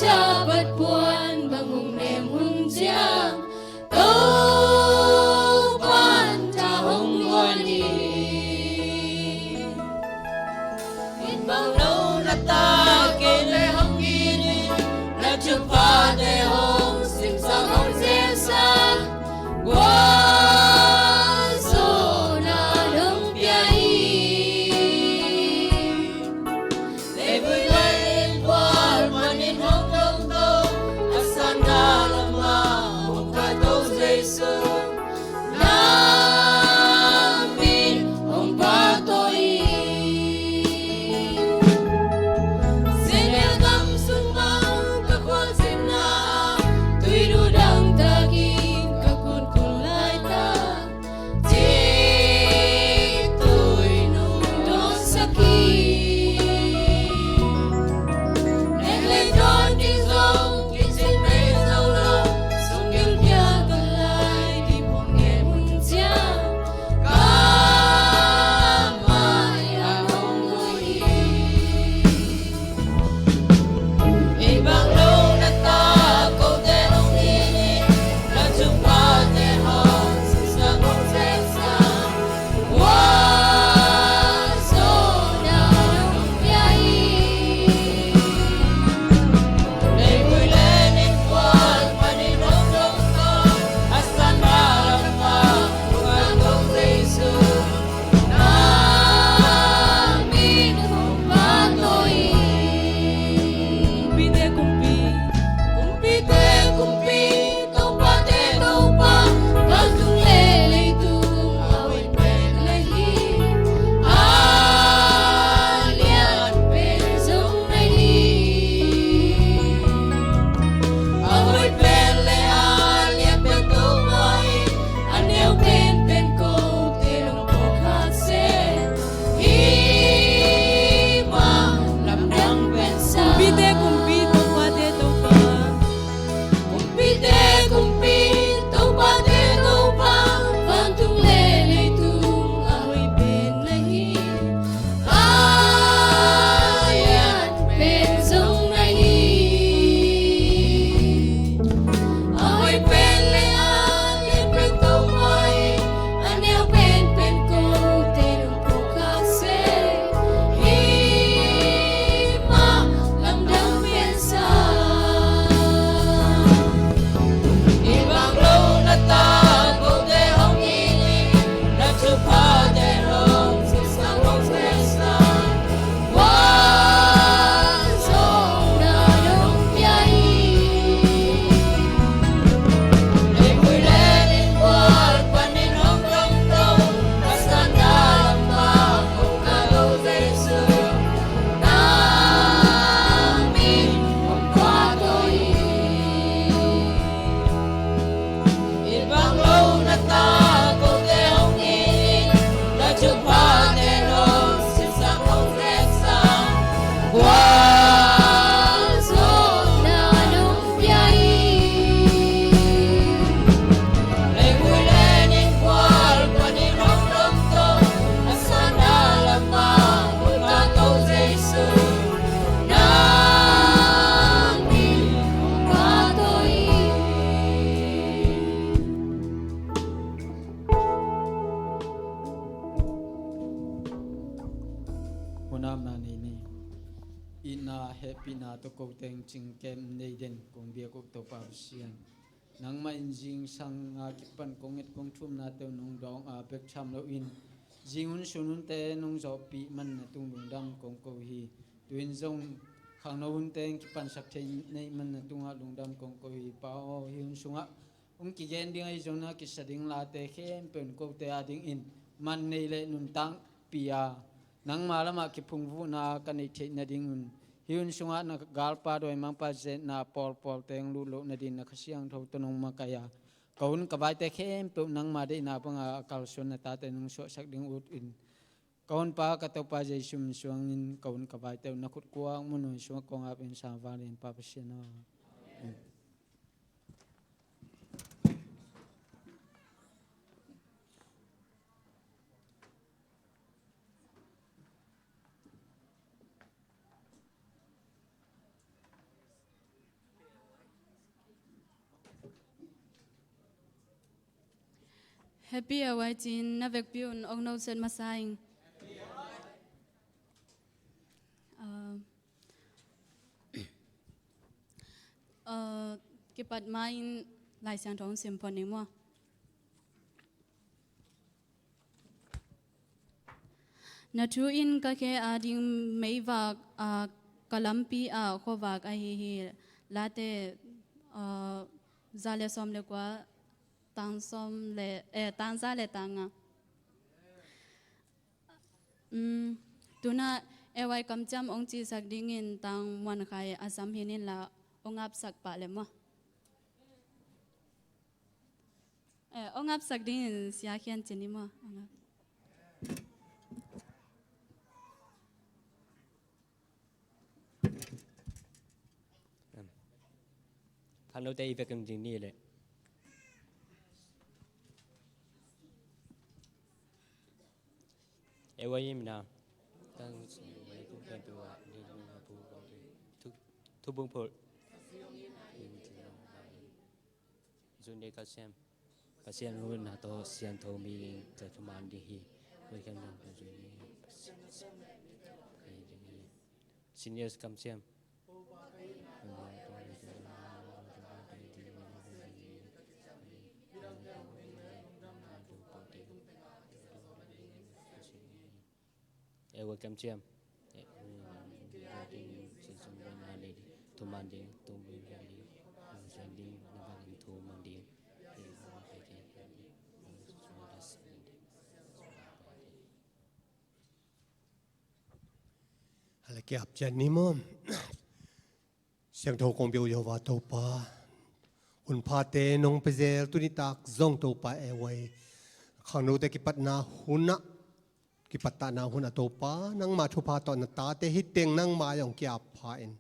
cha bất buồn bằng hùng niềm hùng chiang tâu quan cha hùng quan đi in bao lâu là ta kể lệ hồng ghi là chụp pha để hồng sim sang hồng dễ xa qua ching kem neiden kong bia kok to pa sian nang ma injing sang kipan kongit kong thum na te nong dong pek cham lo in jingun sunun te nong zo pi man na tung lung dam kong ko hi tuin zong khang no un te kipan sak the nei man na tunga lung dam kong ko hi pa o hin sunga ki gen ding ai zona ki sading la te khem pen ko te ading in man nei le nun tang pia nang malama ki phungvu na kanei the na ding un hiun sunga na galpa doi mangpa zen na pol teng lu lo na din na khasiang tho tonong makaya kaun kabai te khem pe nang ma de na panga kal son na ta te nung so sak ding ut in kaun pa ka to pa jai sum suang in kaun kabai te na khut kuang mun so kong ap in sa valen pa pa sina Happy away chin na vek piun ong no sen masaing. Kipat main lai siang thong sim pon ni mo. Na thu in ka ke ading mei wak kalampi kho wak a hi late zale som le kwa tang som le tang za le tanga. Tuna ewai kam cham ong chi sak dingin tang mon khai asam hinin la ong ap sak pa le mo. Ong ap sak dingin sia khian chini mo. Khang nô tây về cầm trình ni lệ. Ewa yim na. Tang về cũng kèm từ đi thu thu bung phở. Zunde kasem luôn na to sian thô miจะทำมันดีฮีไว้กันนั่งกันจุนี่seniors kam siam ewa kam siam thu man ding tu mi li san ding na bang thu man ding Hãy kẹp chân ní mồm Xem thô công biểu dầu vào tàu pa Hùn pa tê nông bê dê tu ni tạc dông tàu pa e way Khang nô tê kì pat na hùn na Kì pat ta na hùn na tàu pa Nang ma thu pa tàu na ta tê hít tên nang ma yong kẹp pa in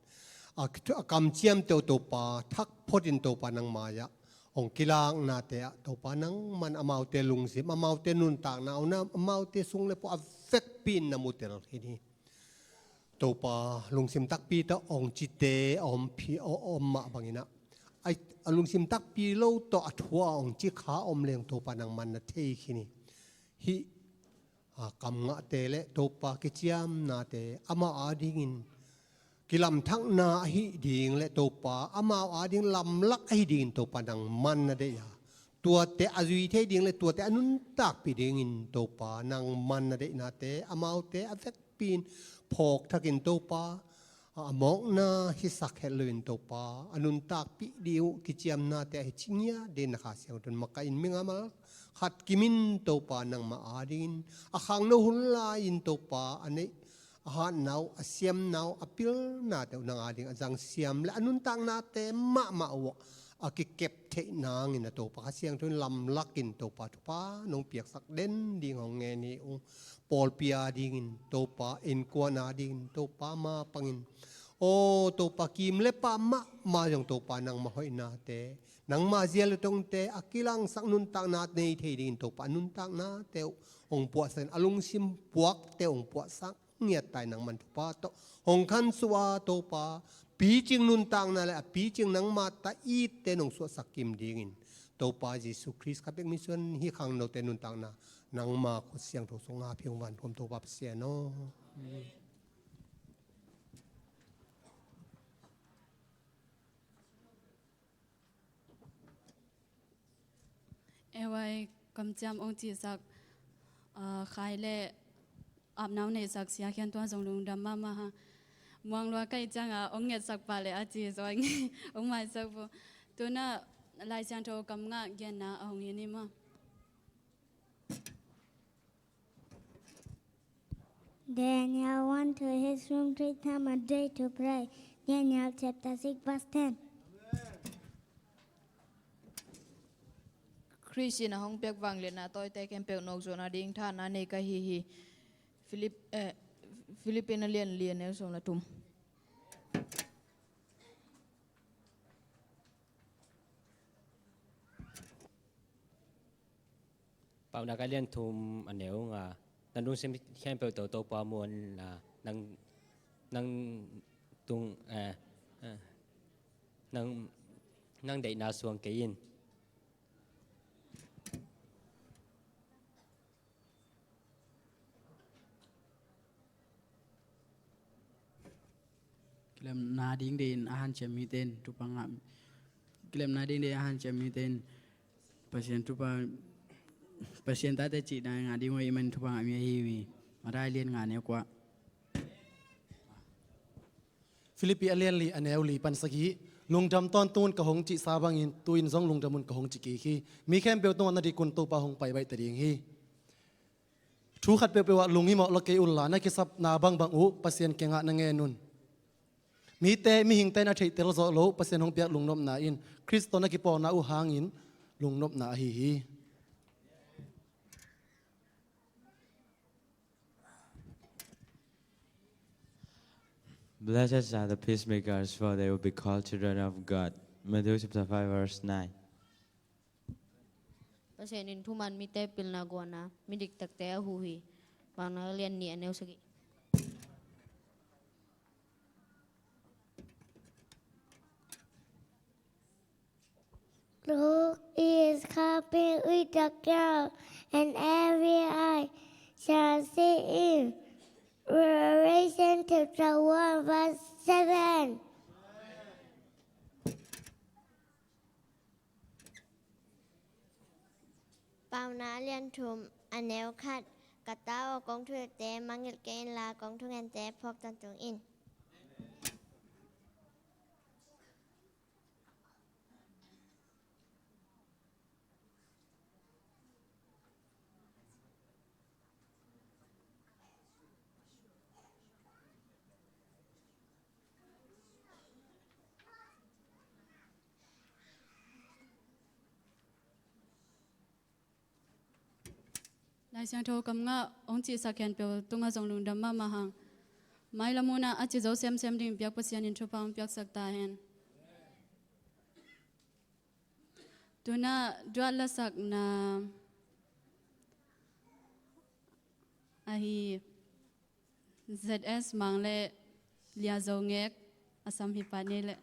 Cầm chiêm tàu pa Thak phốt in tàu pa nang ma ya Ong kilang na tê tàu pa nang man amaw tê lung sim Amaw tê nun tạc na Amaw tê sung le po a vek pin na mutel hini tàu pa lung sim tak pi ta ong chi te om phi om ma bangina ai lung sim tak pi lo to athua ong chi kha om leng tàu pa nang man na thei khini hi kam nga te le tàu pa ke chiam na te ama adingin kilam thak na hi ding le tàu pa ama ading lam lak hi ding tàu pa nang man na de ya tua te azui the ding le tua te anun tak pi ding in tàu pa nang man na de na te amau te avek pin phok thakin to pa amok na hi sak helwin to pa anun tak pi diu kichiam na te hi chingya de na kha siang ton maka in mingama khat kimin to pa nang ma adin akhang no hunla in to pa ane aha nau asiam nau apil na te nang ading ajang siam la anun tak na te ma wa akikep the nang in to pa siang ton lam lakin to pa nong piak sak den ding hong nge ni Paul pia dingin topa in kuana dingin topa ma pangin o topa kim le pa ma jong topa nang ma hoi na te nang ma zial tong te akilang sak nun tak na nei the dingin topa nun tak na te ong puat sen alung sim puak te ong puat sak ngiat tai nang man pa to hong khan suwa topa pi ching nun tak na le pi ching nang ma ta i te nong su sakim dingin topa Jesu Christ kapek mission hi khang no te nun tak na nang ma ko siang tho songa phiang wan kom to bap sia no Ewai kam cham ong chi sak khai le ap nau ne sak sia khian tua jong lung dam ma ha muang lo kai chang ong nge sak pa le a chi zoi ong mai sak bo tu na lai siang tho kam nga gen na ong ni ma Daniel went to his room 3 times a day to pray. Daniel chapter 6 verse 10. Christian hong pek wang le na toy te kem pek nok zona ding tha na ne ka hi Philippine lien ne so na tum Bảo na cái liên thum anh nếu nga nan dung xem khen bèo tổ tổ pa muôn là năng tung năng đẩy na xuống cái in Klem nading din ahan chamiten tupangam. Klem nading din ahan chamiten pasien tate ci na ngadi mo iman tupangam ya hiwi. Maralian ngane kwa. Philippi alian li aneu li pansagi lungdam ton tun ka hong chi sabang in tuin zong lungdamun ka hong chi ki hi mi khem pe ton na di kun to pa hong pai bai tading hi thu khat pe pe wa lungi mo loke ul la na ki sap na bang bang u pasien kenga na nge nun mi te mi hing te na thei tel zo lo pasien hong piak lungnom na in kristo na ki po na u hang in lungnom na hi hi. Blessed are the peacemakers, for they will be called children of God. Matthew chapter 5, verse 9. Pasienin tuman mi te pil na guana, mi diktak te ahuhi. Bang nagalian ni aneu sagi. Look is coming with the cloud, and every eye shall see him. Revelation chapter 1, verse 7. Bao na liên thùm anh nếu khát cả tao công thuê tế mang nghịch kênh là công thuê ngàn tế phọc tàn tướng in. Lai siang tho kam nga ong chi sakyan pe tunga zong lung dam ma hang mai lamuna achi zo sem sem ding piak pasian in thupa piak sakta hen tuna dwa la sak na ahi ZS mangle lia zo ngek asam hi panele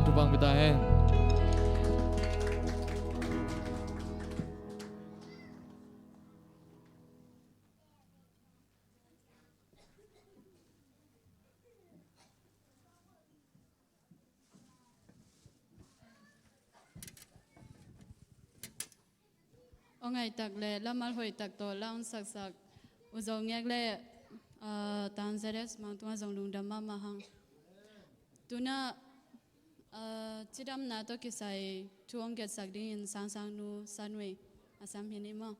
Tupang bitahin. Ongai tak le lamal hoi tak to lang sak sak uzong ngek le tan zeres mang tua zong lung dam ma hang tuna chidam na to kisai tuong get sak ding sang sang nu sanwe asam hini mo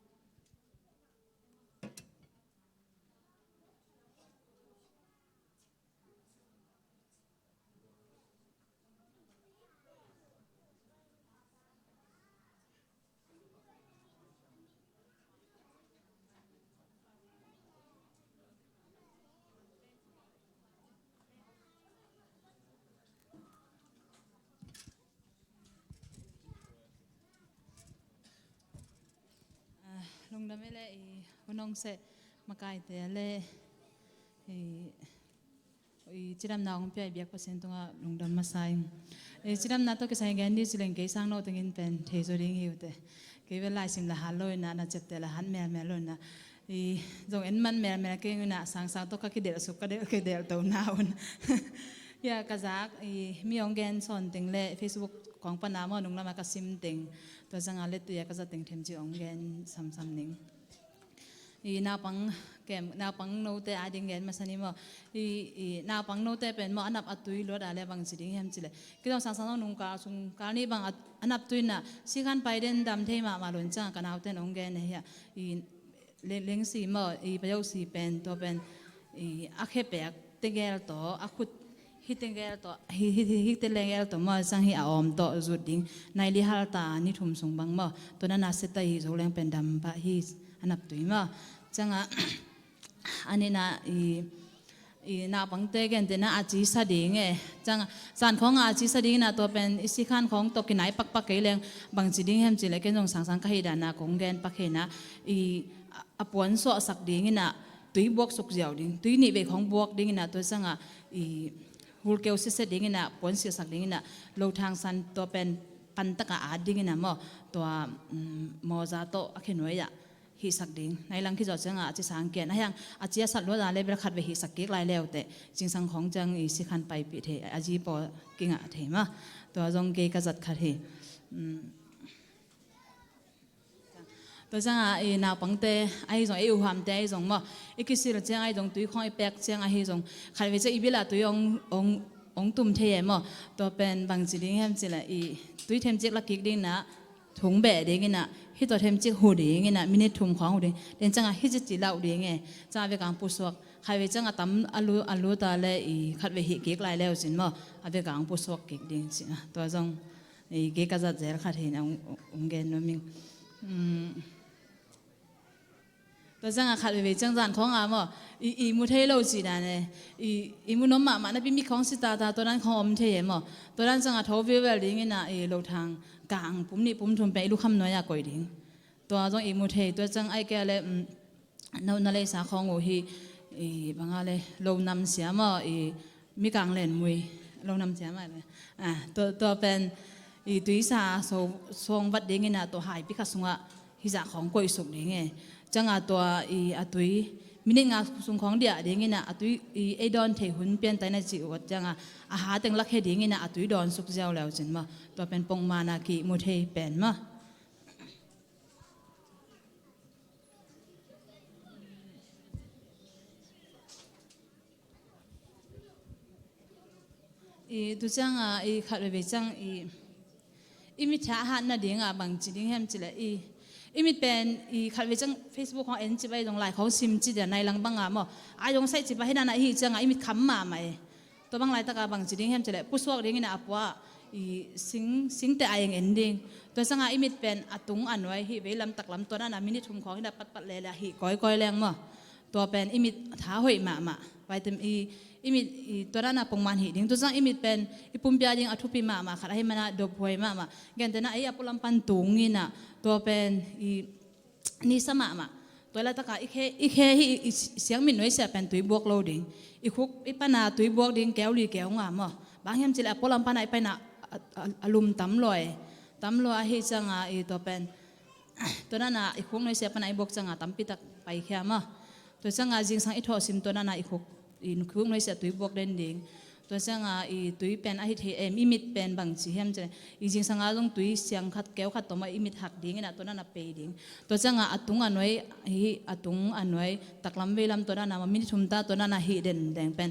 ลุงดำไม่เลยวันน้องเสมาไกลแต่เลยจิรำนาวของพี่เบียกเปอร์เซ็นต์ตรงลุงดำมาใส่จิรำนาตัวก็ใส่แกนดิสิเลงเกสังโนตังอินเป็นเทโซริงหิวเตเกเวลาสิมละฮัลโลยนะเจ็บแต่ละฮันแมลเลยนะจงเอ็นมันแมลเก่งนะสังตัวก็คิดเดือดสุกก็เดือดตัวหนาวนะยากระซักมีองแกนสอนติงเล่เฟซบุ๊กของปนามอนุงละมากระซิมติงตัวจังอาเล็ตัวยากระซักติงเทมจีองแกนซ้ำๆนิงนาปังโนเตอาดิงเกนมาสนิมนาปังโนเตเป็นมออันดับอัตุยลวดอะไรบางสิ่งเห็นจิเลยก็ต้องสังนุงการสุงการนี้บางอันดับตุยน่ะสิขันไปเดินดำเทมาลุนจ้างกันเอาเต้นองแกนเนี่ยเลี้ยงสีมอประโยคสีเป็นตัวเป็นอักเขปเตงเกลต่ออักขุดฮิตเตงเกลต่อฮิตเตงเกลต่อมาสังฮิอาอมต่อจุดดิ้งในลิฮัลตานี่ทุ่มส่งบังมาตัวนั้นน่าเสตฮิโซเลี้ยงเป็นดำปะฮิอันดับตุยมาจังอันนี้นะนาบังเตกันแต่นะอาจีสดิ่งจังสารของอาจีสดิ่งนะตัวเป็นอิสิขันของตกินไหนปักเกลียงบางจีดิ่งเห็นจีเลยกันจงสังกะฮิดานะของแกนปักเฮนะอปวนสวสักดิ่งนะตุยบวกสุกเจียวดิ่งตุยนี่เบของบวกดิ่งนะตัวจังฮูลเกลซิสดิ่งนะปวนเสียสักดิ่งนะโลทางสันตัวเป็นปันตะกะอาดิ่งนะตัวมอซาโตอเคโนยะฮิสักดิ่งในหลังที่จอดจังอาจีสังเกตนะยังอาจีสัตว์ล้วนอะไรเบลคัดไปฮิสักเกกลายแล้วแต่จริงสังของจังสิขันไปปิเทอาจีปอกิงอาเทมาตัวจงเกกจัดขัดเฮตัวจังนาปังเตไอ้จงอุหามเตไอ้จงมาคิดสิจังไอ้จงตุยของไอ้แปกจังไอ้จงขัดไปจะอีเวลาตุยองตุ่มเทมาตัวเป็นบางจีดิ่งเห็นจีละตุยเทมจิกลักกิกดิ่งนะถุงแบะดิ่งนะฮิตตัวเทมจิกหูดิ่งนะมินิทุ่มของหูดิ่งเดินจังฮิจิจิเหล่าดิ่งจังเวกังปุสวกใครเวจังตั้มอัลูตาเลยขัดเวหิเกกลายแล้วสินมาเวกังปุสวกเกกดิ่งสินะตัวจงเกกจัดเจรขัดเห็นองเกนนมิงตัวจังขัดเวจังจันของมมุเทโลจีนั่นมุนมานะพี่มีของสิตาตัวนั้นของอมเทมตัวนั้นจังทอวิเวลดิ่งนะโลทางกลางปุ่มนี่ปุ่มทุ่มไปลูกคำน้อยก่อยดิ่งตัวจงมุเทตัวจังไอแกเลยนั่นเลยสาของโอฮีบางอะไรโลนำเสียมามีกลางเล่นมวยโลนำเสียมาเลยตัวเป็นตุยสาทรงวัดดิ่งนะตัวหายพิฆาตสงะฮิจาของก่อยสุกดิ่งจังตัวตุยมินิงาสุงของเดียดิ่งนะตุยไอดอนเทหุนเปลี่ยนแต่ในจิวัดจังอาหารแต่งลักเฮดิ่งนะตุยดอนสุกเจ้าแล้วจินมาตัวเป็นปงมานากีมุเทเป็นมาตัวจังขัดไปจังมิถาหันน่ะดิ่งบางจิดิ่งเห็นจิเลยมิเป็นขัดไปจัง Facebook ของเอ็นจิไปตรงไลน์ของซิมจิเดียในหลังบางมอายงใส่จิไปให้นั่นน่ะจังมิขำมาไหมตัวบางไลน์ตะกาบางจิดิ่งเห็นจิเลยผู้สวกดิ่งน่ะปัวสิงแต่อายังเอ็นดิ้งตัวจังมิเป็นอตุงอันไว้ฮิเวลำตักลำตัวนั้นน่ะมินิทุ่มของที่น่ะปัดเลยละฮิก้อยแรงตัวเป็นมิท้าหอยมาไปเต็มมิตัวนั้นน่ะปงมันหิดิ่งตัวจังมิเป็นปุ่มเปียดิ่งอทุปิมาขัดให้มันน่ะดบหอยมาแกนแต่น่ะปุลำปันตุงนี่น่ะตัวเป็นนิสมาตัวละตะกาอีเคเสียงมินไว้เสียเป็นตุยบวกโลดิ่งคุกปนาตุยบวกดิ่งแก้วลีแก้วงามบางเห็นจิละปุลำปันไอไปน่ะอารมณ์ตำลอยให้จังตัวเป็นตัวนั้นน่ะคุกไว้เสียปนไอบวกจังตำปิตักไปแค่ตัวจังจิงสังอิทอซิมตัวนั้นน่ะคุกไว้เสียตุยบวกเด่นดิ่งตัวจังตุยเป็นเทมิดเป็นบางจีเห็นจะจริงสังลงตุยเสียงขัดแก้วขัดตัวมามิดหักดิ่งนะตัวนั้นน่ะเปย์ดิ่งตัวจังอตุงอันไว้ตักลำเวลำตัวนั้นน่ะมิดชุมตาตัวนั้นน่ะฮีเด่นแดงเป็น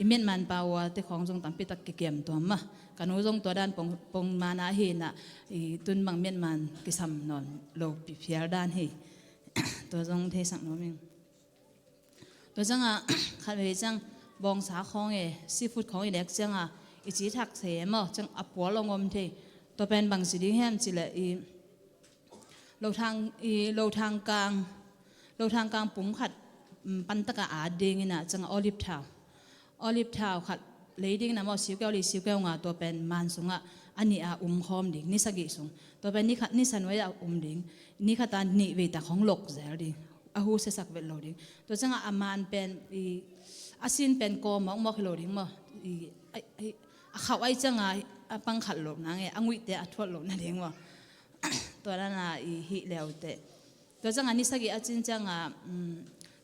มิดมันปาวที่ของจงตั้งปิตักเกี่ยมตัวมากันนู้จงตัวด้านปงมานาฮีน่ะตุนบางมิดมันกิสำนอนโลปีเพียร์ด้านฮีตัวจงเทสังโนมิงตัวจังขัดไปจังบองสาของซีฟู้ดของเด็กจังจีทักเสมจังอับหัวลงอมเทตัวเป็นบางสิ่งแห่งจิเลยเราทางกลางปุ่มขัดปันตะกะอาดิ่งนะจังออลิฟทาวขัดเลยดิ่งนะมอสิวแก้วลีสิวแก้วงาตัวเป็นมันสุง อันนี้คอมดิ่งนี่สกิสงตัวเป็นนี่สันไว้ดิ่งนี่ขัดตานี่เวตาของหลกเซลดิ่งหูเสสักเวลโลดิ่งตัวจังอามันเป็นอาซินเป็นโกมองมอกโลดิ่งมั้งเขาไอ้จังปังขัดหลบนะไงอังวิเตะทวดหลบนั่นเองว่าตัวนั้นฮิเลวเตะตัวจังนี่สกิอาจินจัง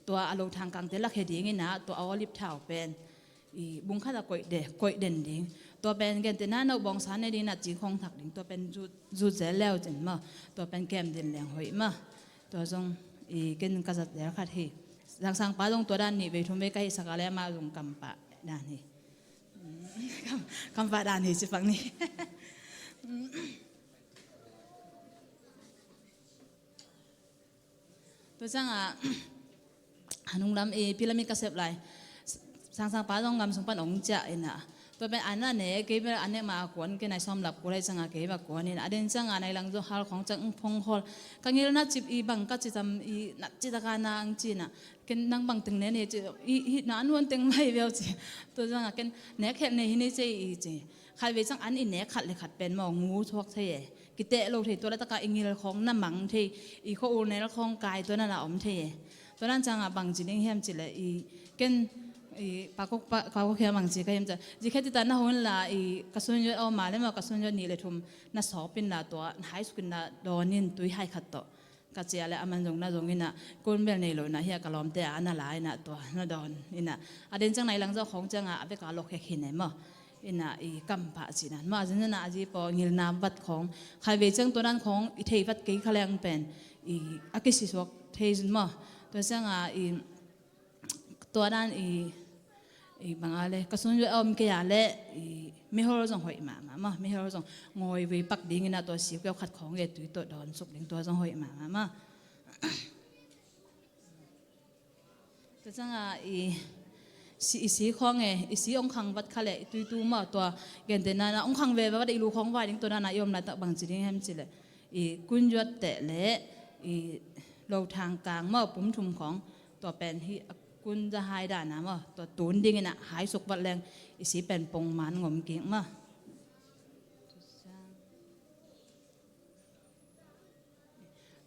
ตัวอารมณ์ทางกลางเตลักเฮดิ้งนะตัวเอาลิบเท้าเป็นบุ้งข้าตะกอยเด่นดิ้งตัวเป็นแกนเตน่าเราบองสารในดินจีคงถักดิ้งตัวเป็นจูเจแล้วจังมาตัวเป็นแกมดินแหลงหอยมาตัวจงแกนกษัตริย์แล้วขัดที่สังป้าตรงตัวด้านนี้ไปทุ่มไปใกล้สักการะมาตรงกำปะด้านนี้กำปะด้านนี้สิฝั่งนี้ตัวจังฮันุงลำพิลามิดกษัตริย์ไรสังป้าตรงกำสมปันองจ่าเองนะตัวเป็นอันนั้นเนี่ยเกี่ยวกับอันนี้มาขวนกันในซ้อมหลับกูได้จังเกี่ยวกับขวนนี่นะเดินจังในหลังจากฮาร์ของจังพงฮอลกันยี่นัดจิบบังก็จะทำนัดจิตการนางจีน่ะกันนั่งบังตึงเนี่ยจะนานวันตึงไม่เบลจีตัวจังกันเนื้อแค่ในที่นี่จีใครเวจังอันนี้เนื้อขัดเลยขัดเป็นมองงูทวกเทยกิเตะโลที่ตัวละตะการอิงเลยของน้ำมังที่อีโคอูในละของกายตัวนั้นอมเทยตัวนั้นจังบังจีนิ่งเฮียมจีเลยกันปากก็แค่บางทีก็ยังจะจีแค่ที่ตาหน้าหุ่นละกระสุนยศเอามาแล้วมากระสุนยศนี่เลยทุ่มน่าสอบเป็นละตัวหายสุกินละโดนนินตุยหายขัดต่อก็จะอะไรมันจงน่าจงนี่นะกุนเบลนี่เลยนะเฮียกระลอมแต่อันน่าหลายนะตัวน่าโดนนี่นะอเดนจังไหนหลังจากของจังไปกาลอกแค่ขี้ไหนมั้งนี่นะกำปะจีนั้นมาจังนะจีพอเงินน้ำบัดของใครเวจังตัวนั้นของเทวัดกี่ขลังเป็นอากิสิสวกเทจมั้งตัวจังตัวนั้นบางอะไรก็ส่วนใหญ่เอาไม่กี่อะไรไม่หัวเราจงหอยมาไม่หัวเราจงงอยไปปักดิ้งนะตัวสีเกี่ยวขัดของเกตุยตัวดอนสุกดิ้งตัวจงหอยมาแต่จังสีของสีองคังวัดขาเละตุยตัวมาตัวเกณฑ์เดินนะองคังเววัดอีลูของวัดดิ้งตัวนั้นยอมละตักบางจีดิ้งแฮมจีเลยกุญยวดเตะเละเราทางกลางมาปุ่มทุ่มของตัวเป็นที่กุญจะหายด่านะมั้งตัวตูนดิ้งน่ะหายสุกบัดแรงอีสีเป็นปงมันงมเก่งมั้ง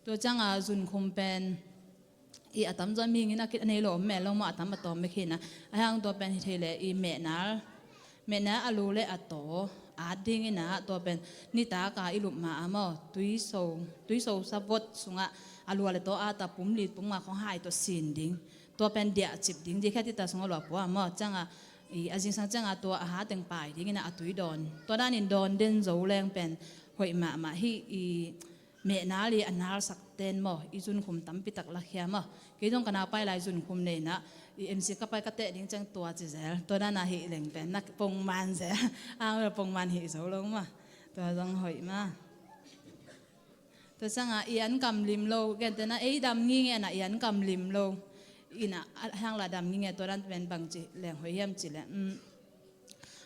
ตัวจังจุนคุมเป็นอัตมจะมีงี้นะคิดอันนี้หล่อแม่เรามาอัตมมาตอมไม่คิดนะไอ้ห่างตัวเป็นที่เลยแม่นะอลูเลยอัตโตอาดิ้งนะตัวเป็นนิตากาอิลุมามั้งตุยโซสับวดสุงะอลูอะไรตัวอาตาปุ่มลีปุ่มมาของหายตัวสินดิ้งตัวเป็นเดียจิบดิ้งที่แค่ที่ตาสงหลับว่ามั้งจังอาจริงสังจังตัวอาหารเต็งไปดิ้งนะตุยดอนตัวด้านนี้ดอนเด่นโจแรงเป็นหอยมาที่เมนาลีอันนาสักเต็นมั้งจุนคุมตั้มปิตักลักเขียมั้งกี่ต้องกันเอาไปลายจุนคุมเนี่ยนะMC ก็ไปก็เตะดิ้งจังตัวจีเซลตัวด้านน่ะหิเหลงเป็นนักปงมันเซลปงมันหิโซลงมั้งตัวจังหอยมาตัวจังอันกำลิมโลกันแต่นะดำงี้เงี้ยนะอันกำลิมโลน่ะห้างละดำงี้เงี้ยตัวนั้นเป็นบางจีแหลงหอยเยี่ยมจีแหละ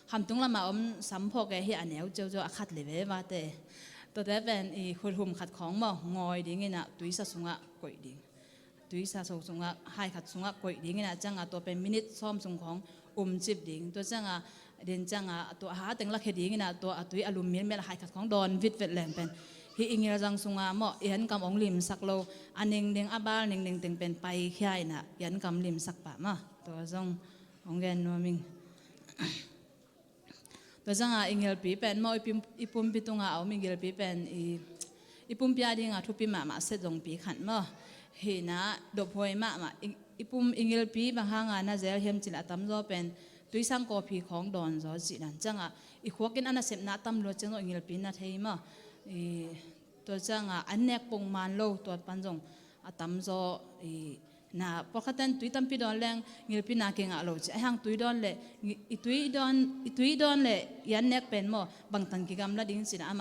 คำตรงละมาสัมพอแกเฮียอันเนี้ยเจ้าขัดเลยเว้ยว่าแต่ตัวแต่เป็นคนหุ่มขัดของมั้งงอยดิ้งน่ะตุยสะสุงะก่อยดิ้งตุยสะสุงะให้ขัดสุงะก่อยดิ้งน่ะจังตัวเป็นมินิซ้อมสุงของจิบดิ้งตัวจังเดินจังตัวหาแต่งลักเฮดิ้งน่ะตัวตุยอลูมิเนียมให้ขัดของดอนวิดเวดแหลงเป็นที่อิงเงจังสุงะมั้งยันกำองลิมสักโลอันหนึ่งเด้งอบาลหนึ่งเด้งเป็นไปแค่น่ะยันกำลิมสักปะมั้งตัวจังของแกนนัวมิงตัวจังอิงเงลปีเป็นมั้งอีปุ่มปีตุงเอามิงเงลปีเป็นอีปุ่มปีดิ้งทุบปีมาเสร็จลงปีขันมั้งเห็นนะดบหวยมาอีปุ่มอิงเงลปีบางครั้งน่าจะเห็นจิละตั้มโซเป็นตุยสังกอพีของดอนโซจินั่นจังอีขวกินอันนั้นเสพน่าตั้มโลจังอิงเงลปีน่าเทียมั้งตัวจังอันเนกปงมันโลตัวปันจงตั้มโซน่ะพอขัดเต้นตุยตั้มปีดอนแรงเงลปีน่าเก่งโลจิไอ้ห่างตุยดอนเลยตุยดอนเลยยันเนกเป็นมั้งบางตันกิกรรมละดิ้งสินะอ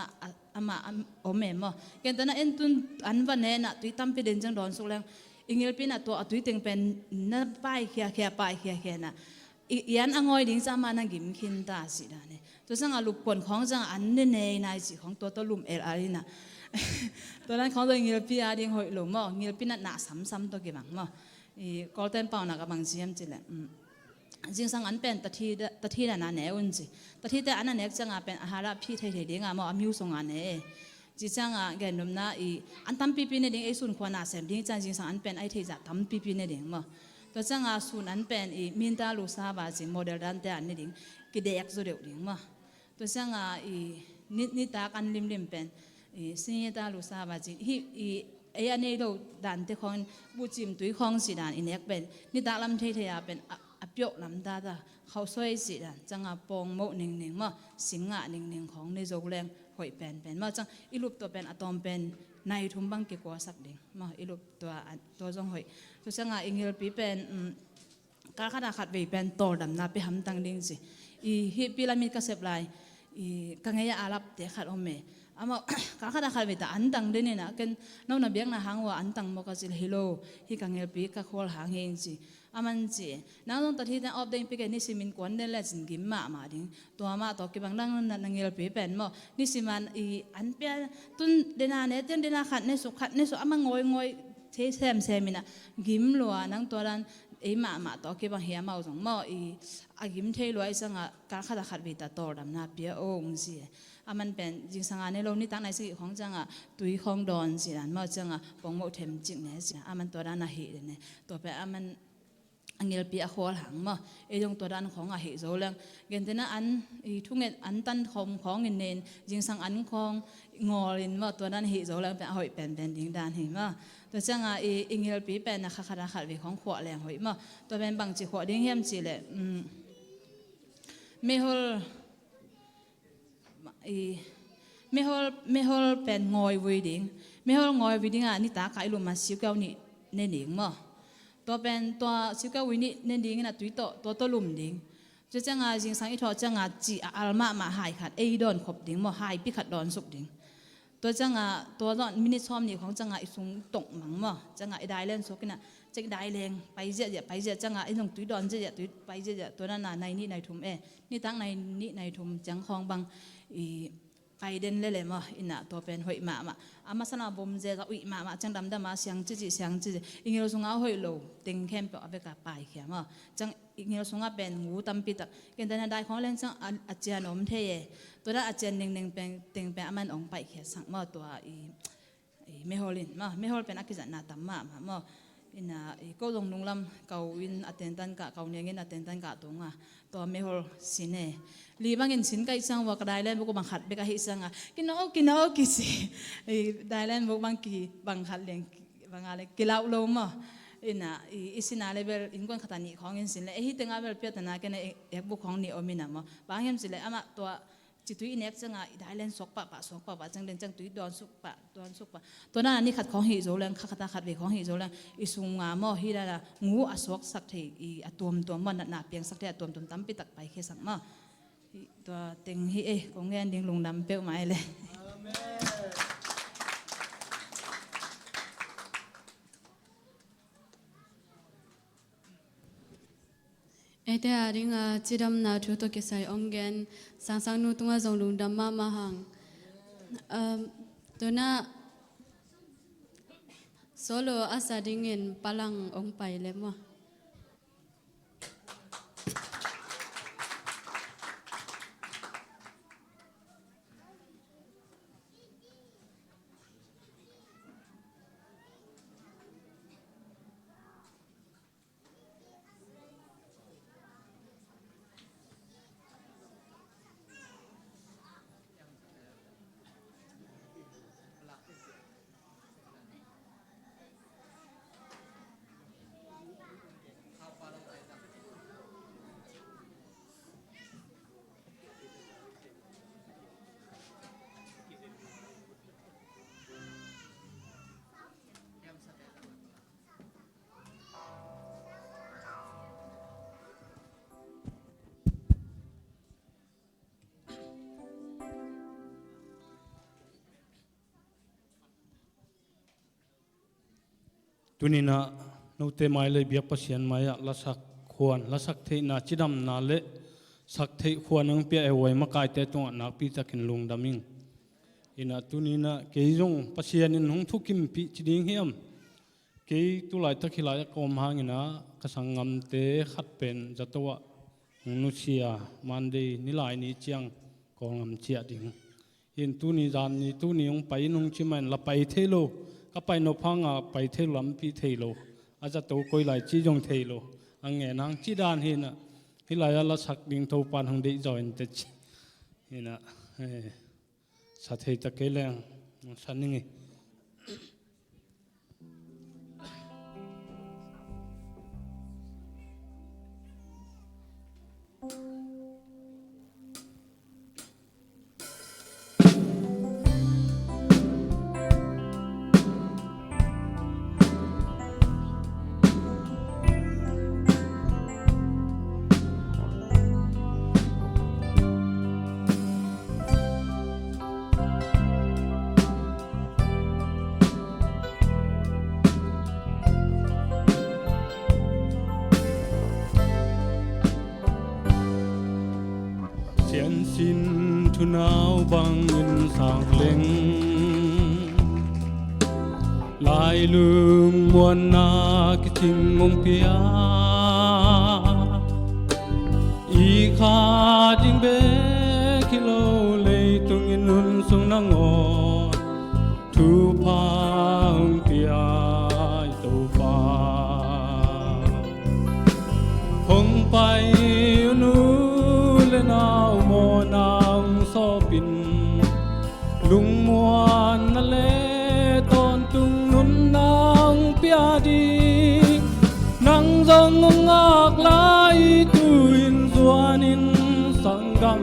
ามาโอเมมั้งแกนตอนนั้นตุนอันวันเนี่ยน่ะตุยตั้มปีเดินจังดอนสุกแรงอิงเงลปีน่ะตัวตุยเต็งเป็นน่าไปเขียไปเขียน่ะยันอ่างอยดิ้งจะมานั่งกิมขินตาสินะเนี่ยตัวจังลูกปนของจังอันเนยนายสิของตัวลุมอะไรน่ะตัวนั้นของตัวเงี้ยพี่อาดิ้งหอยหลงมั้งเงี้ยพี่น่ะหนาซ้ำตัวกี่บังมั้งก็เต้นเป่าหนักกับบางเสียมจิแหละ จริงสังอันเป็นตะทีน่ะนะแนวอุ่นสิตะทีแต่อันนั้นเนี่ยจังเป็นอาหารพี่ไทยๆเด้งอ่ะมออามิวสงอันเนี่ยจีจังแกนนมนะอันตั้มปีปีเนี่ยเด้งไอ้ส่วนควานาเสมดิ้งจังจริงสังอันเป็นไอ้ที่จะตั้มปีปีเนี่ยเด้งมอตัวจังส่วนอันเป็นมินตาลูซาบาจิโมเดลดันแต่อันเนี่ยเด้งกิเด็กสุดเดียวเด้งมอตัวจังนิตากันลิมเป็นสิ่งตาลูซาบาจิไอ้อันนี้เราดันเตของบูจิมตุยของสิดานอินเอกเป็นนิตาลำเทียเป็นอภิโยลำตาเขาสวยสิดานจังปองโมหนึ่งมาสิงหะหนึ่งของในโจแรงหอยเป็นมาจังอิรูปตัวเป็นอะตอมเป็นในทุ่มบังเกกัวสักเด้งมาอิรูปตัวจงหอยตัวจังอิงเกลปีเป็นการขนาดขัดไปเป็นโตดำนาไปหำตังดิ้งสิฮิปิรามิดกเสบลายกังเงียอาลับเตะขัดอมเมอามาการขนาดขัดไปแต่อันตังดิ้งเนี่ยนะกันน้องนับเบียงนะหางว่าอันตังมกจิลฮิโลฮิกังเงียปีกักโคลหางเฮงสิอามันจีน้องตัดที่แต่ออบเด้งไปกันนิสิมินกวนเดลเลจินกิมมาดิ้งตัวมาตัวกิบังนั่งนั่งเงียปีเป็นมั้งนิสิมันอันเปียตุนเดนาเนเตนเดนาขัดเนสุอามันงอยเทเซมินะกิมลัวนั่งตัวนั้นมาตัวกิบังเฮียมาอุจงมั้งอากิมเทลัวจังการขนาดขัดไปแต่โตดำนาเปียโอ้งสิอามันเป็นจริงสังในโลกนี้ตั้งในสิ่งของจังตุยของดอนสินั้นมั้งจังปองโมเทมจิงเนี่ยสิอามันตัวนั้นน่ะเหตุเนี่ยตัวเป็นอามันอังเกลปีอาโคลหังมั้งยงตัวด้านของเหตุโจเลงเกินแต่นั้นอันทุกเงินอันตันของเงินเน้นจริงสังอันของงอลินมั้งตัวด้านเหตุโจเลงเป็นหอยเป็นดิ้งด้านเห็นมั้งตัวจังอังเกลปีเป็นนะคะขนาดขัดไปของขวดแรงหอยมั้งตัวเป็นบางจีขวดดิ้งเฮียมจีเลยไม่ฮอลเป็นงอยวิดิ้งไม่ฮอลงอยวิดิ้งนี่ตาขายลุมาสิวเก้านี่เน้นดิ้งมั้งตัวเป็นตัวสิวเก้าวินี่เน้นดิ้งนะตัวลุมดิ้งจะจังจริงสังอิทอจังจีอัลมาหายขัดดอนขบดิ้งมั้งหายปีขัดดอนสุกดิ้งตัวจังตัวดอนมินิชอมนี่ของจังอิสุงตกมังมั้งจังได้เล่นสุกนะจังได้แรงไปเจจังไอ้ตรงตุยดอนเจตุยไปเจตัวนั้นในนี่ในทุ่มนี่ตั้งในนี่ในทุ่มจังของบางไปเดินเล่ๆมั้งอินะตัวเป็นหอยมาอามาสนาบมเจกับอุยมาจังดำมาเสียงจีอิงเราสงเอาหอยโลติงเข้มเปเอาไปกับไปเขียมั้งจังอิงเราสงเอาเป็นงูตั้มปิดกันแต่ในได้ของเล่นจังอาเจียนอมเทยตัวนั้นอาเจียนหนึ่งเป็นติงเป็นอามันองไปเขียสังมั้งตัวเมโฮลินมั้งเมโฮลเป็นอักษรนาตัมมามั้งอินะก็ลงนุ่งลำเกาวินอัตเทนตันกะเกาเนียงินอัตเทนตันกะตรงตัวเมโฮลสินลีบางอินสินก็อีสังว่าก็ได้เล่นบุกบังคัดเบกะฮิสังกินเอากิสิได้เล่นบุกบังกีบังคัดเลี้ยงบางอะไรกิลาลมอินะอิสินาเลเบลอินกวนขัดนี่ของอินสินเลยฮิตงาเบลเปียตนากันเอกบุกของนี่อมินะมั้งบางอย่างสิเลยอามาตัวจิตุยเน็กจังได้เล่นสกปะจังเล่นจังตุยดอนสุกปะตัวนั้นนี่ขัดของหิโจแรงขัดเวของหิโจแรงอิสุงงามอฮิดาละงูอสวกสักทีตัวมันหนาเปียงสักทีตัวตั้มปิตักไปแค่สักมาตัวเต็งฮิของเงินดิ้งลงดำเปี้ยวไม้เลยเดียริงจีดำนาทุตกิสัยองเกนสังนูตุงจงลุงดำมาหังตัวน่าโซโลอาซาดิงินพลังองไปเลยมั้งตุนินะนูเตมาเลยเบียกปัสยันมายะละสักควรละสักเทนาจิดำนาเลสักเทควรนังเปียเอวัยมากายเตตงนักปีตะกินลุงดามิงอินะตุนินะเกยจงปัสยันหงทุกิมปีจิดิงเฮียมเกยตุลายตะขิลายกอมหางินะกสังงามเตขัดเป็นจัตวะ nu chia Monday ni lai ni chiang ko ngam chia ding in tu ni jan ni tu ni ong pai nung chiman la pai thelo ka pai no phanga pai thelam pi thelo aja to koi lai chi jong thelo ange nang chi dan hina hilaya la sak ding to pan hang dei join te hina sa thei ta keleng saningi xin thu nào bằng in sang leng lai lương muôn na cái tình ngông pia y kha ding be kilo lei tung in nun sung na ngo thu pa hung pia tu pa hong pai nu nào mò nàng so pin lung muan na le ton tung nun nang pia đi nang dong ngak lai tuin zuanin sangam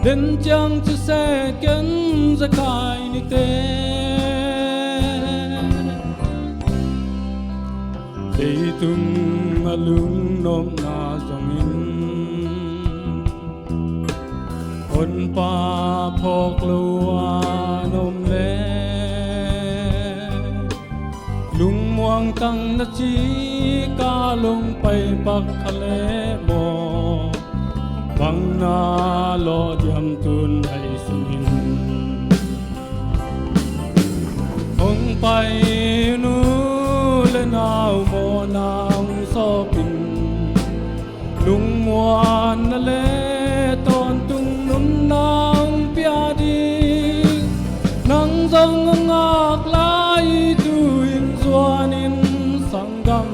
đến chang chu se ken za kai ni te dei tung alung nom na zong inคนป่าพอกลัวนมเลลุงม่วงตั้งนาจีกาลงไปปักทะเลหมอบังนาลอดยำตุนให้สุนินคงไปนู้เลนาวโมนางซอปินลุงม่วงนาเลตอนตุงnang pia đi nang dong ngak lai tuin zuanin sangam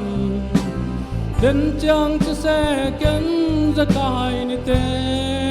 đến chang chu se ken za kai ni te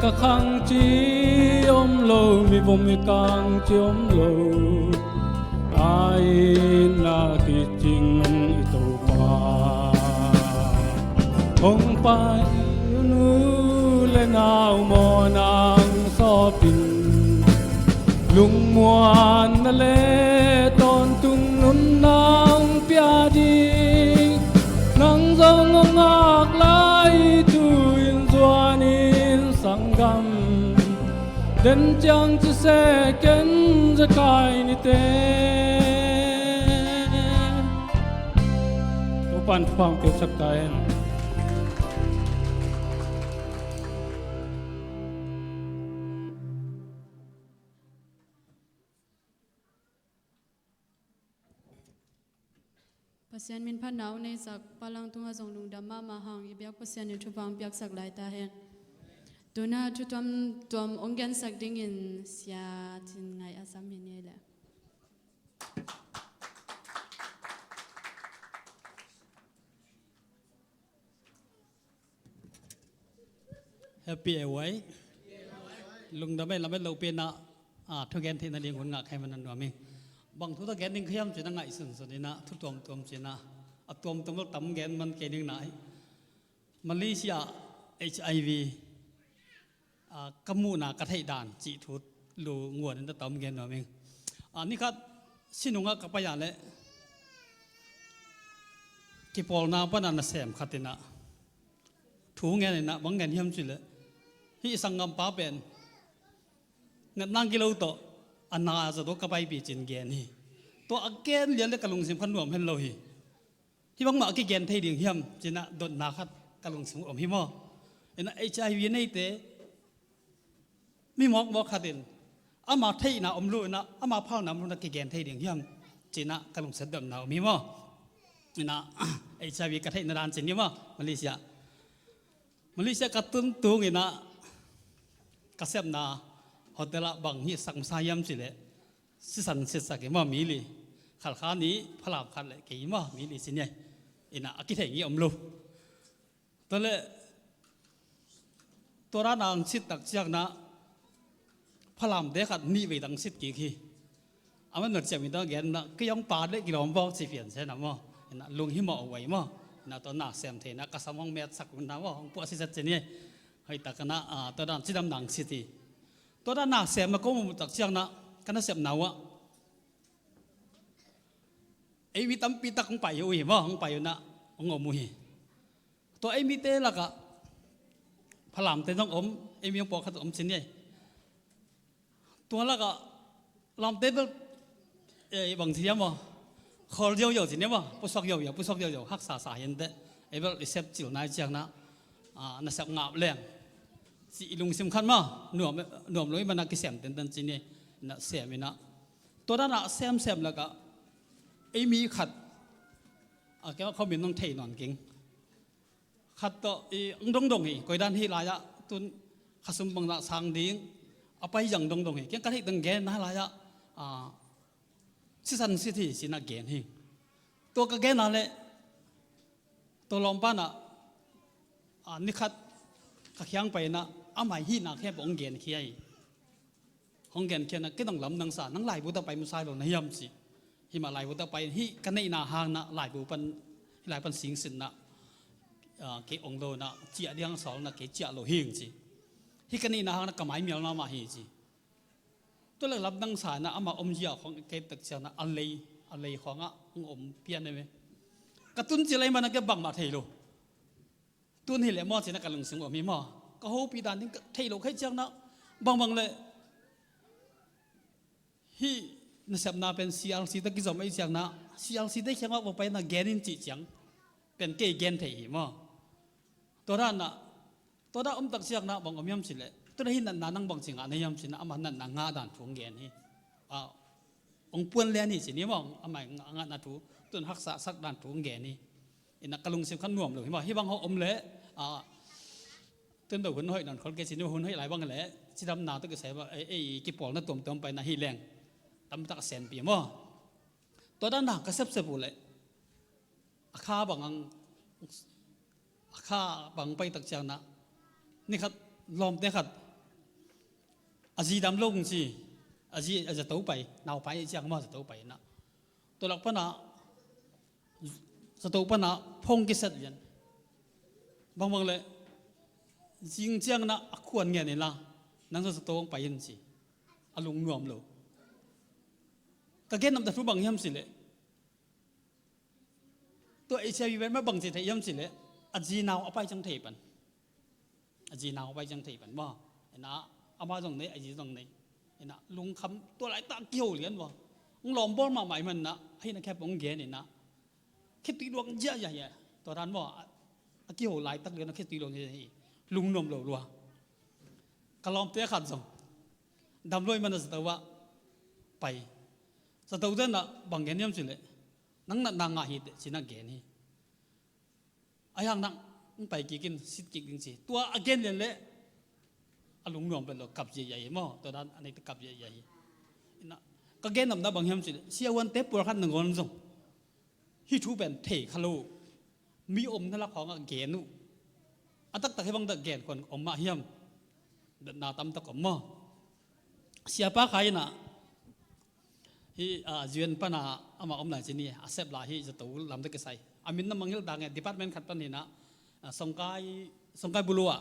ka khang chi om lo mi vom mi kang chi om lo ai na ki ching i to pa hong pai nu le nau mo nang so pin lung muan na le ton tung nun nang pia di nang zong ngak lai tuin zuanin sangam đến chang chu se ken za kai ni te to pan phang ke sak kai pasian min phan nau nei sak palang tunga jong lung dam ma ma hang ibyak pasian ni thupang pyak sak lai ta hen tuna chu tom ongen sak ding in sia tin ngai asam min ne la happy away lung da mai la mai lo pe na thu gen thi na ding hun nga khai man no mi bang thu ta gen ding khiam che na ngai sun sun na thu tom che na atom tom lo tam gen man ke ding nai Malaysia HIV กมูนากระไทยด่านจีทุดลูงวนนั่นต่อมเงินหน่อยเองนี่ครับสินุงกับพยานเลยกิปอลนาปนันเสมขัดนะถูเงินนะบางเงินเฮียมจุเลยที่สังกัมป้าเป็นเงินนั่งกิโลโตอันน่าจะตัวกับไปปีจินเกนนี่ตัวอักเกนเลี้ยงเลยกระลุงสิมขันหน่วมเห็นเลยที่บางมาอักเกนไทยดิ่งเฮียมจินะโดนนาคัดกระลุงสิมอมหิมอเห็นHIVนี่เตมีหมอกขัดเองอามาไทยนะอมรู้นะอามาเผาน้ำรู้นะกิเกนไทยดิ่งเฮียมจินะกระลุงเสด็จนะอมหิมอนะ HIV กระไทยนานจินนี่มอมาเลเซียกระตุ้นตัวงี้นะกระเซมนาฮอเทลบางที่สังสายมสิเลยสิสันสิสักกี่มั่มีลีขัดขานี้พลาบขัดเลยกี่มั่มีลีสิเนี่ยอินะกิเทงี้อมลูตัวเลยตัวร้านนางสิตักเชียกนะพลามเด็กขัดนี่ไปดังสิกี่ขี้อามันหนุนเสียมีตัวแกนนะก็ยังปาดเลยกิโลมบอกสิเปลี่ยนใช่ไหมมั่อินะลุงหิมเอาไว้มั่นะตัวหนักเสียมเทนะกระสมองเม็ดสักคนนะว่าของพวกสิสัจเนี่ยให้ตะกันนะตัวด้านที่ดำหนังสิทีตัวด้านหนักเสียมนะก็มุตักเชียงนะกันนะเสียมหนาวะไอ้วิตัมปีตักของไปอยู่หิมะของไปอยู่นะของอมุยตัวไอ้มีเตละกะพลามเตต้องอมไอ้มีปอกขัดอมสิเนี่ยตัวละก็ลำเตต้องบางทีมั้งขอเดียวสิเนี่ยมั้งผู้สอกเดียวหักษาสายเห็นเด้ไอ้แบบรีเซปจิ๋วนายเจียงนะน่าสับงาบแรงสิลุงสำคัญมั้งหน่วมเลยมันนักกิเสียมเต็นจีเนี่ยน่ะเสียมินะตัวนั้นน่ะเสียมแล้วก็ไอ้มีขัดแกว่าเขาเป็นต้องเทนอนกิ่งขัดต่อดงอีกอยด้านที่ลายะตุนขัดสมบังละสังดิ้งเอาไปยังดงอีกยังกระทิตังแกนน่าลายะสิสันสิที่สินักแกนหิตัวกระแกนนั่นแหละตัวลอมป้าน่ะนี่ขัดกระเคียงไปนะอาไม่หินักแค่บองแกนเคียของแกนเคียนะก็ต้องลำนังสารนังไหลบุตรไปมุสายหลงในยามสิหิมาไหลบุตรไปหิกันในนาหางนะไหลบุปันสิงสินนะเกี่ยองโดนะเจียเดียงสองนะเกี่ยเจียโลหิงสิหิกันในนาหางนะกระไม้เมียวนามาหิสิตัวเลยลำนังสารนะอามาอมเจียของเกี่ยตึกเชียนะอะไรของอมเพี้ยนได้ไหมกระตุ้นจีไรมันนะก็บังมาเทโลตัวนี้แหละมอสินะกำลังสึงว่ามีมอก็โหปีดานนี่เทโลใครจังนะบางเลยฮีน่าสับนาเป็น CLC ตะกี้สมัยจังนะ CLC ได้เขียนว่าไปนะแกนินจีจังเป็นเกย์แกนเทหีมอตัวนั้นนะตัวนั้นตักเสียงนะบางอมยำสิเลยตัวนั้นนั่นนั่งบางสิ่งอันนี้ยำสินะอามันนั่นงาด่านทวงแกนนี่องปวนเลียนี่สินี่มองอามันงาด่านทวงตัวหักษาสักด่านทวงแกนี่อินักกระลุงสิบขันหน่วมเลยเห็นบ่ที่บางเขาอมเละต้นดอกหุ่นห้อยนั่นคนเกสินหุ่นห้อยหลายบางกันแหละที่ทำนาต้องเสียว่าไอ้กิปอลนั่นตัวไปนะฮีแรงตำตักเสียนปีมั้งตัวด้านหนักก็เสพบุเลยข้าบางไปตักเชียงนะนี่ครับลมเนี่ยครับอาจีดำลงสิอาจีอาจจะโตไปนาวไปเชียงมาจะโตไปนะตัวหลักปนะจะโตปนะพงกิเสดยันบางเลยจริงจังนะควรเงี้ยนี่ละนั่งจะโตไปยันสิอารมณ์รวมเลยก็แค่นำแต่ทุบางย่ำสิเลยตัวHIVเป็นไม่บางสิทธิ์ย่ำสิเลยอาจีนาวเอาไปจังเทปันอาจีนาวเอาไปจังเทปันว่าเห็นนะเอามาตรงนี้อาจีตรงนี้เห็นนะลุงคำตัวไหลตาเกี่ยวเหรียญว่าลุงหลอมบอลมาใหม่มันนะให้นะแค่ปองแกนี่นะแค่ตีดวงเยอะใหญ่ตัวนั้นว่าเกี่ยวไหลตักเรียนนะแค่ตีดวงใหญ่ลุงนมรัวกระลอมเตะขันส่งดำรวยมันจะตัวว่าไปสตูเดนน่ะบางแกนย่ำสิเลยนั่งนางหิดสินักแกนี่ไอ้ยังนั่งไปกินสิกินสิตัวแกนเลยอารมณ์รวมเป็นหรอกกับใหญ่ๆมั้งตัวนั้นอันนี้กับใหญ่ๆนะก็แกนนำได้บางย่ำสิเลยเสียวันเตะปวดขันหนึ่งคนส่งฮิทูเป็นเทคาโลมีอมนั่นละของแกนูอันตักให้บางตะแกนคนอมมาเฮียมเดินหน้าตำตะกอมมั้งเสียป้าใครน่ะฮีจีนปนาอามาอมหลายชนิดอาเซบลาฮีจะตัวลำตะกษัยอามินน้ำมังฮิลดังดีพาร์ตเมนต์ขัดปันนี่นะสงกายบุลัว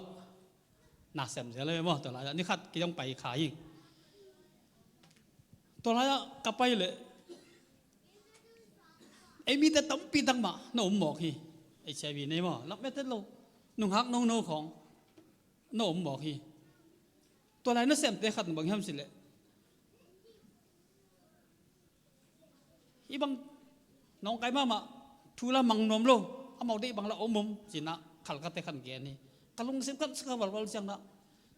น่าเสียมเสียเลยมั้งตัวไรนี่ขัดก็ยังไปขายตัวไรกลับไปเลยไอ้มีแต่ตั้มปีตั้งมาหนุ่มบอกฮีไอ้ชายวีนี่มั้งรับไม่ได้เรานุ่งฮักนุ่งโน่ของหนุ่มบอกฮีตัวไรน่าเสียมแต่ขัดบางอย่างสิเลยอีบางน้องไก่มาทุลามังนมโลเอามาได้บางละอมสินะขัดกันแต่ขันแกนี่กะลุงเสียกันสักวันวันจังนะ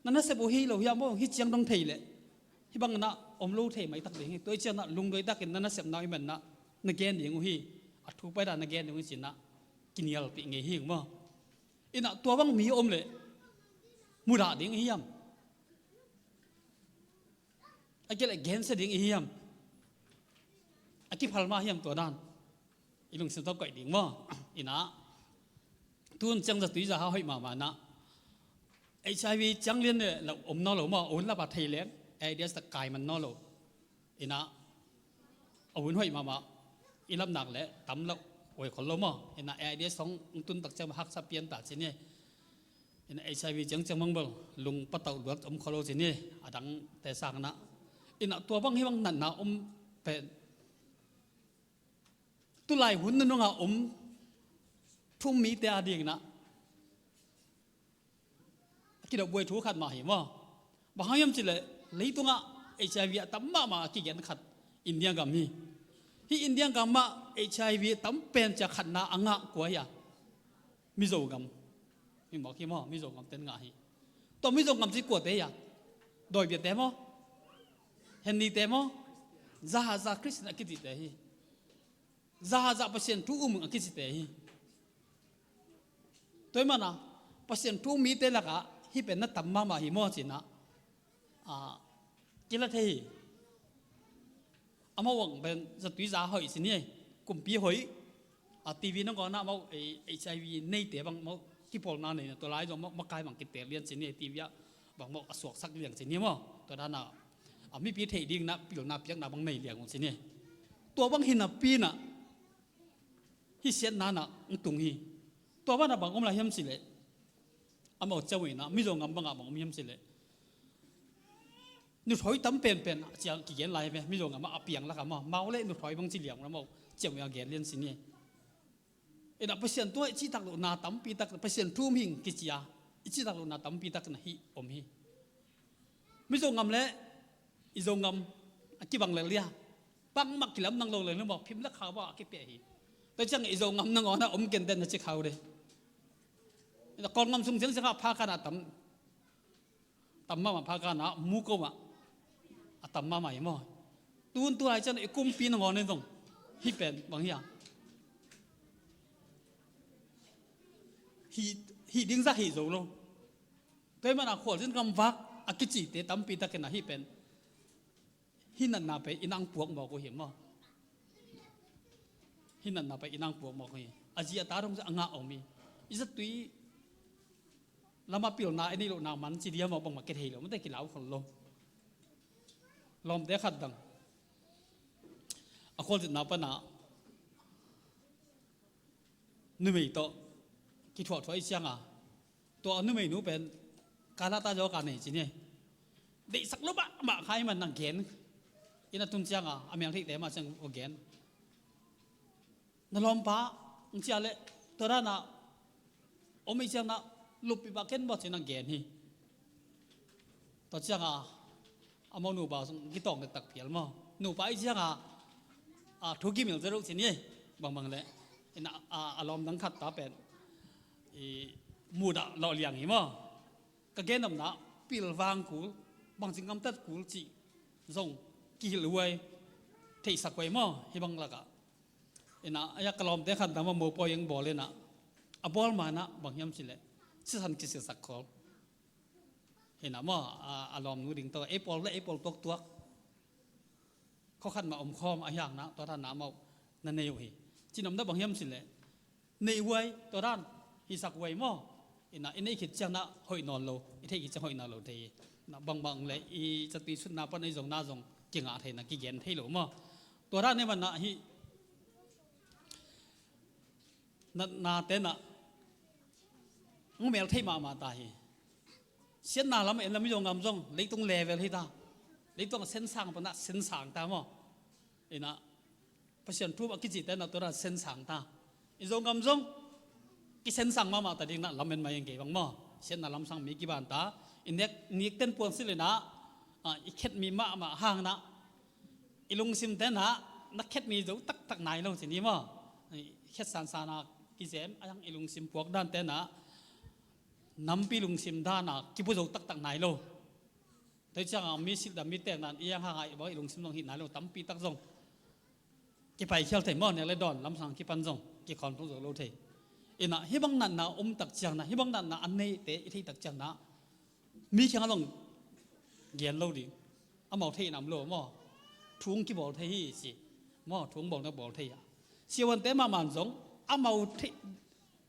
นั่นน่ะเสบุฮีเราเฮียมฮิจังต้องเทเลยที่บางนะอมโลเทไม่ตักเลยตัวเจ้านะลุงโดยตักนั่นน่ะเสบน้อยเหมือนนะนักเกณฑ์อย่างฮีอัดทุกไปได้นักเกณฑ์อย่างสินะกินยาปีเงี้ยหิงมั้งอีน่ะตัวบางมีอมเลยมุดาดิ่งเฮียมไอ้เกล้เกณฑ์เสดิ่งเฮียมไอ้ที่พัลมาเฮียมตัวนั้นอีลุงสินทบก่อยดิ่งมั้งอีน่ะทุนจังจะตุยจะหาให้มานะHIV จังเรียนเนี่ยเราอมนอหลมาอุ่นละบาดไทยเลี้ยงไอเดียสกายมันนอหลอีน่ะอุ่นให้มาอีลำหนักเลยตำแล้วโอ้ยคนละมาอีน่ะไอเดียสองตุนตักจะมาหักสับเปลี่ยนตัดสิเนี่ยอีน่ะ HIV จังมังเบลลุงปะเต่าดวงอมคอโลสิเนี่ยดังแต่สั่งนะอีน่ะตัวบังให้บังนั่นนะอมเป็นตุไลหุ่นนั่นน้องอมทุ่มมีแต่อดีตนะคิดว่าบวยทุกขัดมาเห็นว่าบางอย่างจิเลยเลยตัวง่ะHIV ตั้มมากี่เกณฑ์ขัดอินเดียกัมมีที่อินเดียกัมมาHIV ตั้มเป็นจะขัดนาอ่างะกว่าอย่ามิโซกัมมีบอกที่ว่ามิโซกัมเต็นง่ายตัวมิโซกัมสิกว่าเตยโดยเบียดเตมอเห็นดีเตมอซาคริสต์นักกิจเตยซาเปอร์เซ็นต์ทุกอันกิจเตยตัวมันนะเปอร์เซ็นต์ทุกมีเตละกะที่เป็นนักตั้มมาหิมอสินะกินละทีอามาหวังเป็นจะตุยจ่าหอยสิเนี่ยกลุ่มปีหอยทีวีนั่งก่อนนะมาHIV ในเตะบางมาที่พอลนั่นเนี่ยตัวร้ายจะมาไกลบางกิจเตะเรียนสิเนี่ยทีวีบางมาสวกสักเลี้ยงสิเนี่ยมั้งตัวนั้นน่ะมีปีเทดิ้งนะปีหลงนับยังนับบางในเลี้ยงของสิเนี่ยตัวบางหินนับปีน่ะที่เสียนนั่นน่ะตุงฮีตัวบ้านน่ะบางอมลายเฮียมสิเลยอามาเจ้าวินะมิโซงำบางบางมีมสิเลยนุถอยตั้มเป็นเจ้ากี่เกณฑ์ไรไปมิโซงำมาเปียงแล้วกันมาเมาเลยนุถอยบางสิเหลี่ยมแล้วมาเจ้าอย่างเกณฑ์เรียนสิเนี่ยเอ็นเปอร์เซ็นต์ตัวจีตักโลนาตั้มปีตักเปอร์เซ็นต์ทุ่มหิงกิจยาจีตักโลนาตั้มปีตักนะฮีอมฮีมิโซงำเลยอิโซงำกี่บางเลยเลียปังมักกิลำนั่งลงเลยนึกบอกพิมพ์แล้วข่าวว่ากี่เปียฮีแต่จังอิโซงำนั่งอ่อนนะอมเกณฑ์เด่นนะจะข่าวเลยแต่ก่อนงำสุ่มเสียงสักพากันตั้มมาพากันนะมูกมาตั้มมาใหม่มั้งตัวอะไรจันไอ้กุมปีนงอนนี่ตรงฮิเป็นบางอย่างฮิดิ้งซะฮิโซโลแต่มันขวดซึ่งกำฟักอากิจิเตตั้มปีตะกันนะฮิเป็นฮินันนาไปอินังปวกบอกกูเห็นมั้งฮินันนาไปอินังปวกบอกกูเห็นอาจีตาตรงจะอ่างอมีอิสตุยแล้วมาเปลี่ยนนาไอ้นี่โลนามันจีเดียมาบังมาเกตเฮโลไม่ได้กินเหล้าคนลมเด็กขัดดังคนจะนับปะนะนึกไม่โตคิดถอดถอยเชียงตัวนึกไม่รู้เป็นการละตาโจกันนี่จีเนี่ยเด็กสักลูกมาใครมันนั่งเขียนอินาตุนเชียงอเมริกาเตะมาเชียงโอเกนนั่นลมป้าอุ้งเชียเลยตัวนั้นโอไม่เชียงนะลูกปีบาเก็นบอกจะนั่งเกณฑ์นี่ตอนเช้าอามาหนูบ่าวกิตองตักเพียลมั้งหนูไปเช้าทุกกี่มิลจะรู้สิเนี่ยบางเลยน่ะอารมณ์ดังขัดตาเป็นมูดหล่อเลี้ยงหิมั้งก็เกณฑ์น้ำหนักปีลวางกูบางสิ่งกำตัดกูจีส่งกี่รวยที่สักไว้มั้งให้บางละก็น่ะอยากกลมแต่ขัดแต่ว่าโมปอยังบ่เลยนะบอลมานะบางยามสิเลยสิ่งสันกิจสักคนเห็นนะมั้งอารมณ์นู้ดิ่งตัวเอปอลและเอปอลตัวเขาขันมาอมคอมอย่างนะตัวท่านน้ำเอานั่นในอยู่จีนำได้บางยามสิเลยในวัยตัวด้านฮิสักวัยมั้งเห็นนะอินนี้คิดจังนะหอยนอนโลอิที่คิดจังหอยนอนโลทีนะบางเลยอีจะตีสุดนาปนในส่งนาส่งเก่งอาเทนะกี่เย็นให้หรือมั้งตัวด้านในวันนะฮินาเต้นนะงูเมลที่มาตาย xiên nào lắm em làm dùng ngầm dùng lấy tung level hi ta lấy tung sen sang bữa nãy sen sang ta mà ina passion thu cái gì tên là tôi là sen sang ta dùng ngầm dùng cái sen sang mà ta đi na làm em mày cái bằng mà sen nào làm sang mấy cái bàn ta inek nick tên puan xí lên na iket mi mà hàng na ilung sim tên na nakhet mi dấu tắc tắc này luôn chỉ ní mà khet san san na cái gì anh ilung sim puak dan tên na nắm pi lung sim dan na cái dấu tắc tắc này luôn tới chẳng mi xịt đam mi tên na iang hàng ai bảo ilung sim long hit này luôn tắm pi tắc rong cái phải theo thầy mò này lại đòn làm sang cái pan rong cái con không rồi lâu thầy ina hi bang nan na tắc chẳng na hi bang nan na anh này tế thi tắc chẳng na mi chẳng long giàn lâu đi màu thầy nằm lâu mò thuông cái bộ thầy gì mò thuông bộ nó bộ thầy à siêu anh tế mà màn giống màu thầy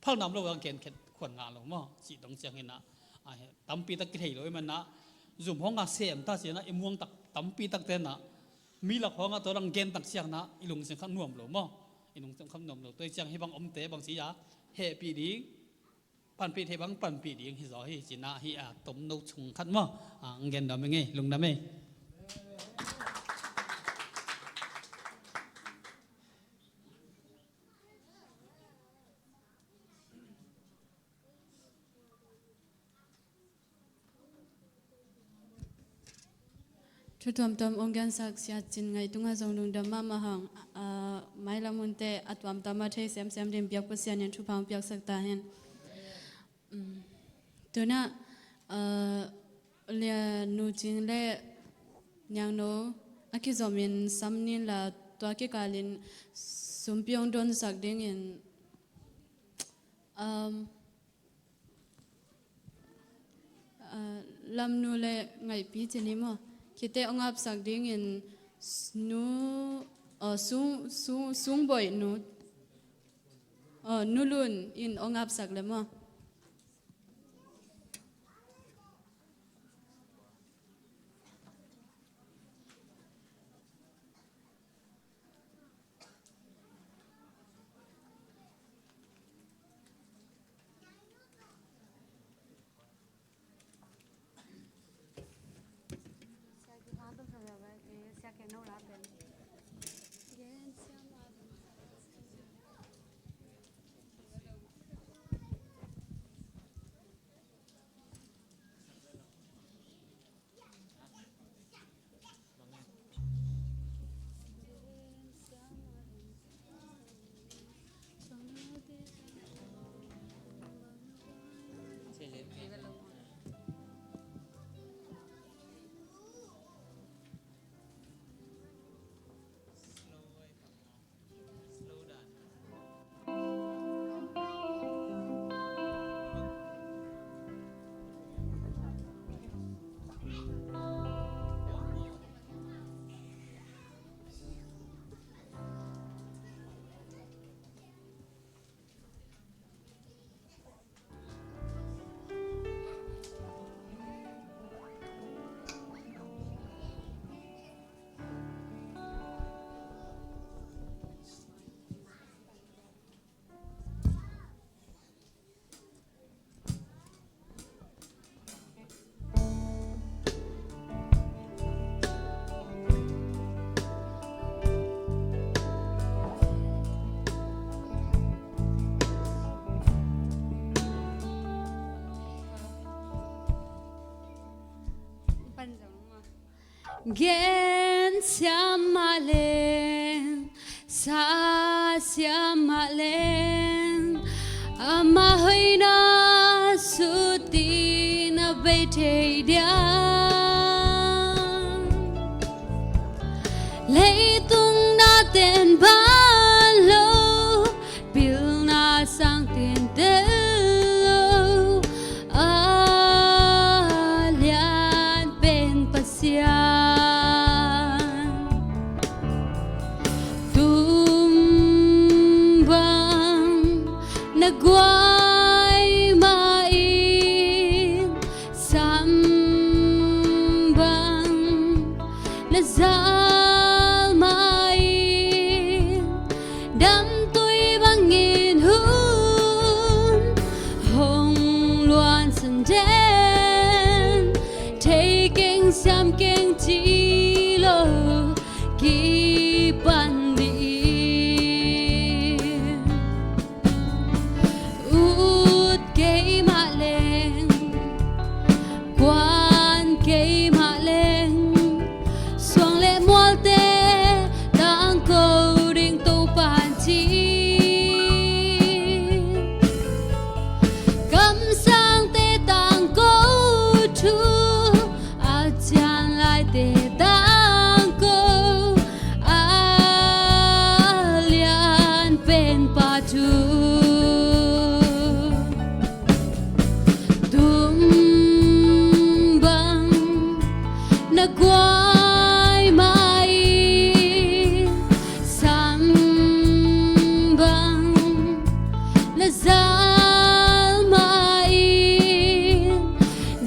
phao nằm lâu đang kẹn khuẩn ngà lâu mò chỉ đồng chẳng hình na tắm pi tắc cái thầy rồi mà na dùng hong ngà xem ta chỉ na em muông tắc tắm pi tắc tên na mi lạc hong ngà tôi đang kẹn tắc chẳng na ilung xem khăn nuông lâu mò ilung xem khăn nuông lâu tôi chẳng hi bang tế bang gì à hệ pi đi pan pi thế bang pan pi đi hi gió hi chỉ na hi tôm nấu chung khăn mò nghen đó mới nghe lung đó mới Chu tuam tuam ong gan sak sia chin ngai tunga zong lung dam ma hang mai la mun te atwam tama the sem sem dim biak pasian yan chu phang biak sak ta hen tuna le nu chin le nyang no aki zomin samnin la to ke kalin sumpiong don sak ding in lam nu le ngai pi chini mo kite ongap sak ding in nu sung boy nu nulun in ongap sak le mo Gen siamalen sa siamalen amahoina sutina betedia leitung natin balo pilna sang tindelo alian ben pasya nagway main sam xiam keng chi lo ki pan đi út cây mạ lên quan cây mạ lên xoang lệ mual tê đang cầu đình tàu pan chi cắm sang tê tang câu chu a chan lại tê tang câu a lian pen pa chu tum bang na quay mai sam bang na zal mai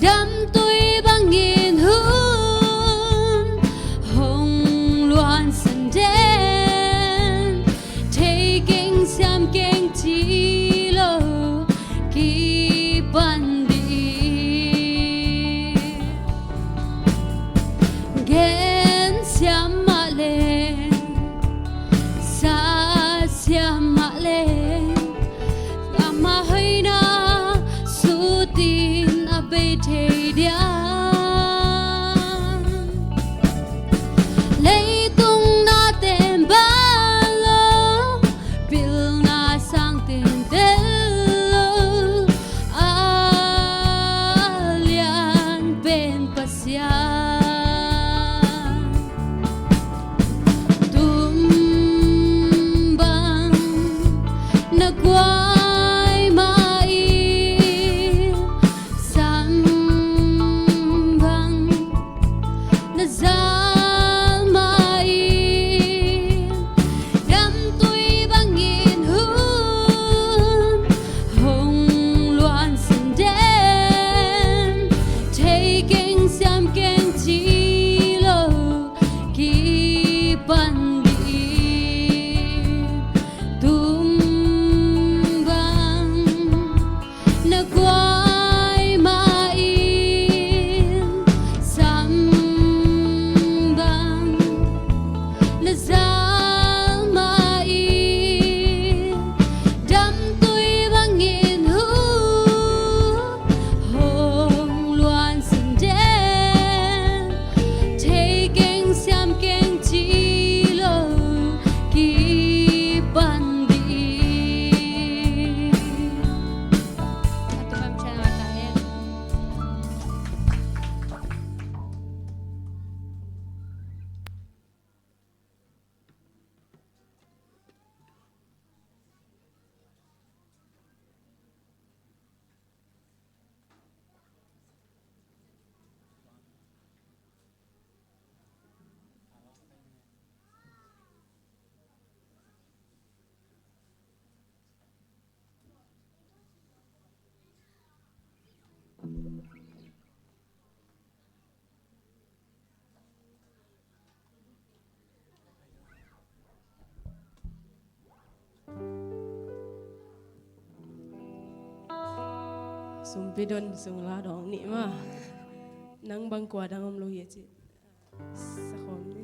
đắm tôi băng nghìn hun hồng loan sân đen taking some gang chi lo ki ban đi gen xiam mạ lên xa xiam mạ lên ama hơi na su tin a bê thề dia lấy tung na tem ba lo bil na sang tin del lo a lian ben pasian tum bang na quay mai sam bang na zal mai đắm tôi băng nghìn hun hồng loan sân đen taking some gang chi lo ki ban đi tum bang na quay mai sam bang na zal mai đắm tôi băng nghìn hun hồng loan sân đen taking some gang chi lo ki ban đi sum pidon sung la dong ni ma nang bang kwa dang om lo ye chi sa khom ni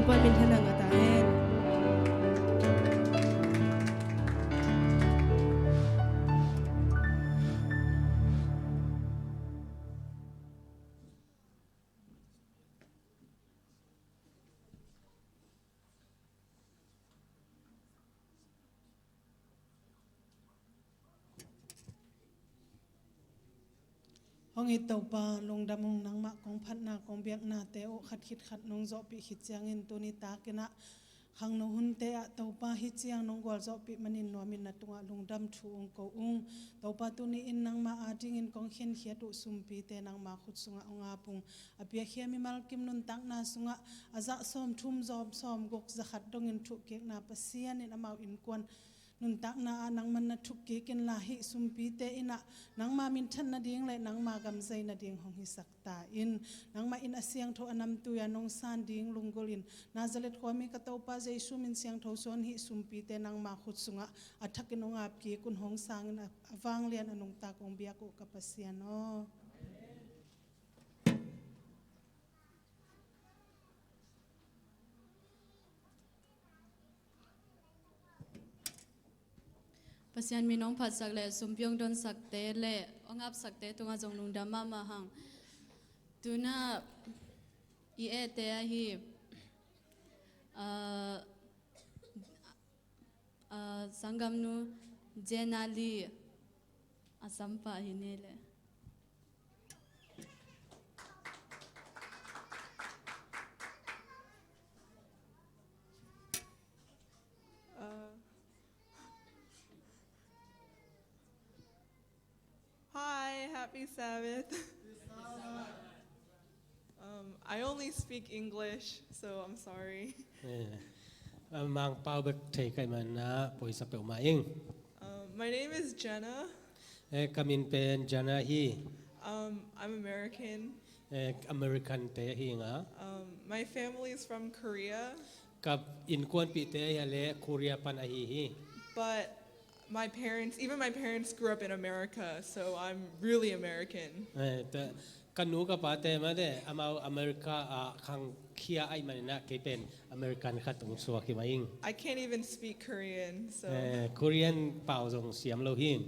nupan min thanang atahen Hong it tàu pa long damong nang ma kong phat na kong biak na te o khat khit khat nong zo pi khit chiang in tu ni ta kena khang no hun te a tàu pa hi chiang nong gol zo pi manin no min na tunga long dam thu ong ko ung tàu pa tu ni in nang ma a ding in kong khen khia tu sum pi te nang ma khut sunga onga pung a pia khia mi mal kim nun tak na sunga aza som thum zom som gok za khat dong in thu kek na pasian in amau in kwan nun tak na nang man na thuk ke ken la hi sumpi te ina nang ma min than na ding le nang ma gam zai na ding hong hi sakta in nang ma in asiang tho anam tu ya nong san ding lungolin nazalet ko mi ka to pa jai su min siang tho son hi sumpi te nang ma khut sunga athak in ong ap ki kun hong sang na awang lian anong ta kong bia ko kapasian no pasian minong phat sak le sumpiong don sak te le ongap sak te tunga jong lung dam ma hang tuna I e te hi sangam nu jenali asampa hinele Hi, happy Sabbath. I only speak English, so I'm sorry. mang pau bek thei kai man na poi sa pe ma ing My name is Jenna. kamin pen jana hi I'm American. American te hi nga My family is from Korea, kap in kwan pi te ya le Korea pan a hi but even my parents grew up in America, so I'm really American. te kanu ka pa te ma de amau America a khang khia ai man na ke pen American khat tung so ki ma ing I can't even speak Korean, so Korean pau jong siam lo hin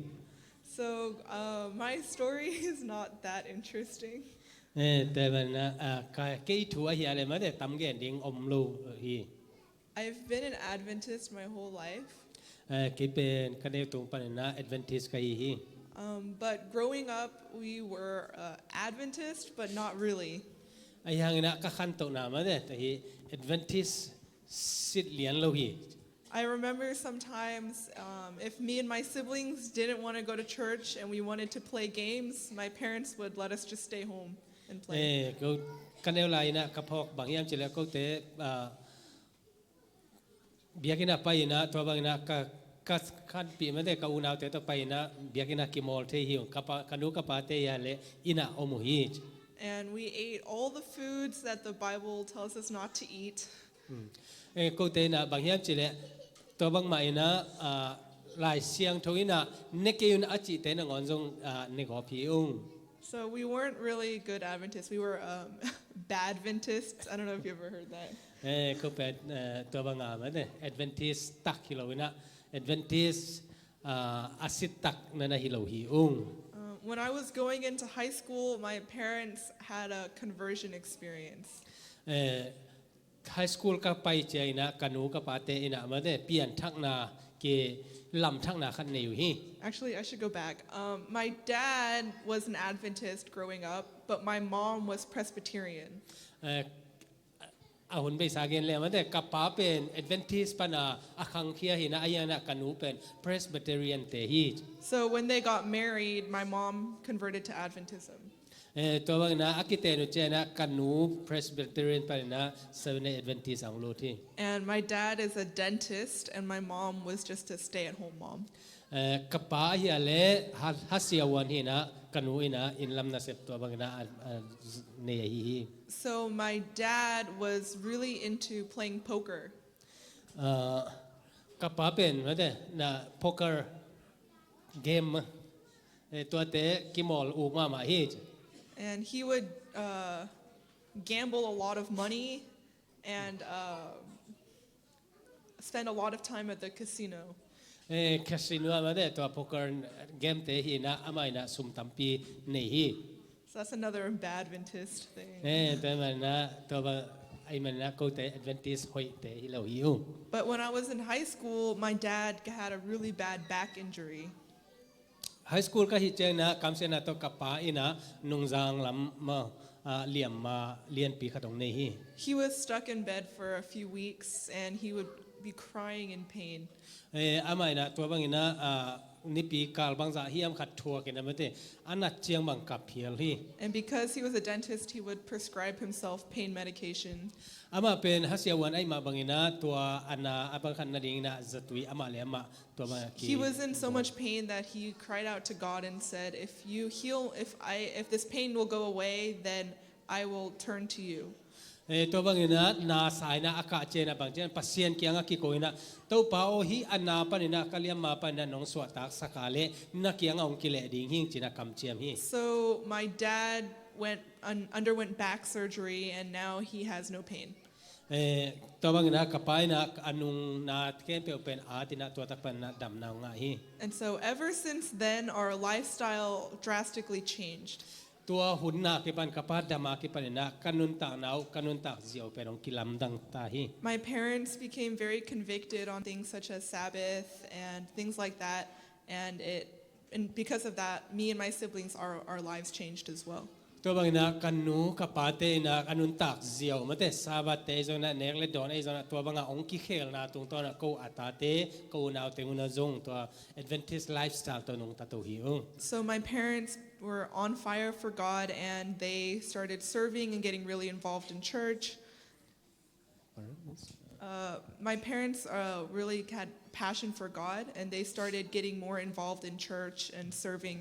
my story is not that interesting. te man na ka ke thu a hi ale ma de tam gen ding om lo hi I've been an Adventist my whole life. Ke pen ka ne tung pan na Adventist ka hi But growing up, we were Adventist, but not really. ai hang na ka khan to na ma de te hi Adventist sit lian lo hi I remember sometimes if me and my siblings didn't want to go to church and we wanted to play games, my parents would let us just stay home and play. ko kanel lai na ka phok bang yam chile ko te biakina pai na to bang na ka khan pi ma de ka unaw te to pai na biakina ki mol the hi ka pa kanu ka pa te ya le ina omu hi And we ate all the foods that the Bible tells us not to eat. ko te na bang yam chile to bang mai na lai siang thoina nekeyun achi te na ngon jong ne go pi ung So we weren't really good Adventists. We were Badventists. I don't know if you ever heard that. ko pe to bang ma de Adventist tak hilowina Adventist asit tak na na hilow hi ung When I was going into high school, my parents had a conversion experience. High school ka pai chai na kanu ka pa te ina ma de pian thak na ke lam thak na khan nei hi Actually, I should go back. My dad was an Adventist growing up, but my mom was Presbyterian. a hun be sa gen le ma de ka pa pen Adventist pana akhang khia hi na ayana kanu pen Presbyterian te hi So when they got married, my mom converted to Adventism. to bang na akite no che na kanu Presbyterian pa na Seventh Adventist ang lo thi And my dad is a dentist, and my mom was just a stay-at-home mom. ka pa hi ale hasia wan hi na kanu ina in lam na sep to bang na ne hi So my dad was really into playing poker. ka pa pen ma de na poker game to te kimol u ma ma hi And he would gamble a lot of money and spend a lot of time at the casino. Casino มาได้ตัว poker game เตะฮีนะอาไม่นะสุ่มตั้มปีนี่ฮี So that's another Adventist thing. ตัวมันนะตัวไอ้มันนะก็เตะ Adventist หอยเตะฮีเราหิว But when I was in high school, my dad had a really bad back injury. High school ก็ฮิเจนะคำเสนอตัวกับป้าอินะนุ่งจางลำมาเลี่ยมมาเรียนปีขตรงนี้ฮี He was stuck in bed for a few weeks, and he would be crying in pain. อาไม่นะตัวบางอินะนี่ปีกาลบางจากฮิมขัดทัวกันนะไม่ได้อันนั้นเจียงบางกับเพียลฮี And because he was a dentist, he would prescribe himself pain medication. อามาเป็นฮัสยาวันไอ้มาบางอินะตัวอันน่ะบางขันนาดิ่งนะจะตุยอามาเลยอามาตัวบางกี He was in so much pain that he cried out to God and said, if this pain will go away, then I will turn to you. ตัวบางอินะนาสายนะอากาศเจนะบางเจนปัสเซียนเกียงกิโกอินะตัวป้าโอฮิอันนาปนินะกัลยามาปนินะน้องสวดตักสักาเลนักเกียงองกิเลดิ่งหิงจินะคำเจียมฮี So my dad underwent back surgery, and now he has no pain. ตัวบางอินะกับไปนะอันนุงนาเก็บเป็นอาตินะตัวตักเป็นนะดำนาวง่ายฮี And so ever since then, our lifestyle drastically changed. ตัวหุ่นนาเก็บปันกับป้าดำมาเก็บปันนะกันุนตากนาวกันุนตากเจียวเป็นองกิลำดังตาฮี My parents became very convicted on things such as Sabbath and things like that, and because of that, me and my siblings, our lives changed as well. ตัวบางนะกันนูกับป้าเตนะกันุนตากเจียวมาแต่ซาบัตเตจนะเนกเลดอนไอจนะตัวบางองกิเคลนะตรงตัวนะกูอัตาเตกูนาวเตงุนจงตัว Adventist lifestyle ตัวนุ่งตาตัวหิว So my parents were on fire for God, and they started serving and getting really involved in church. My parents really had passion for God, and they started getting more involved in church and serving.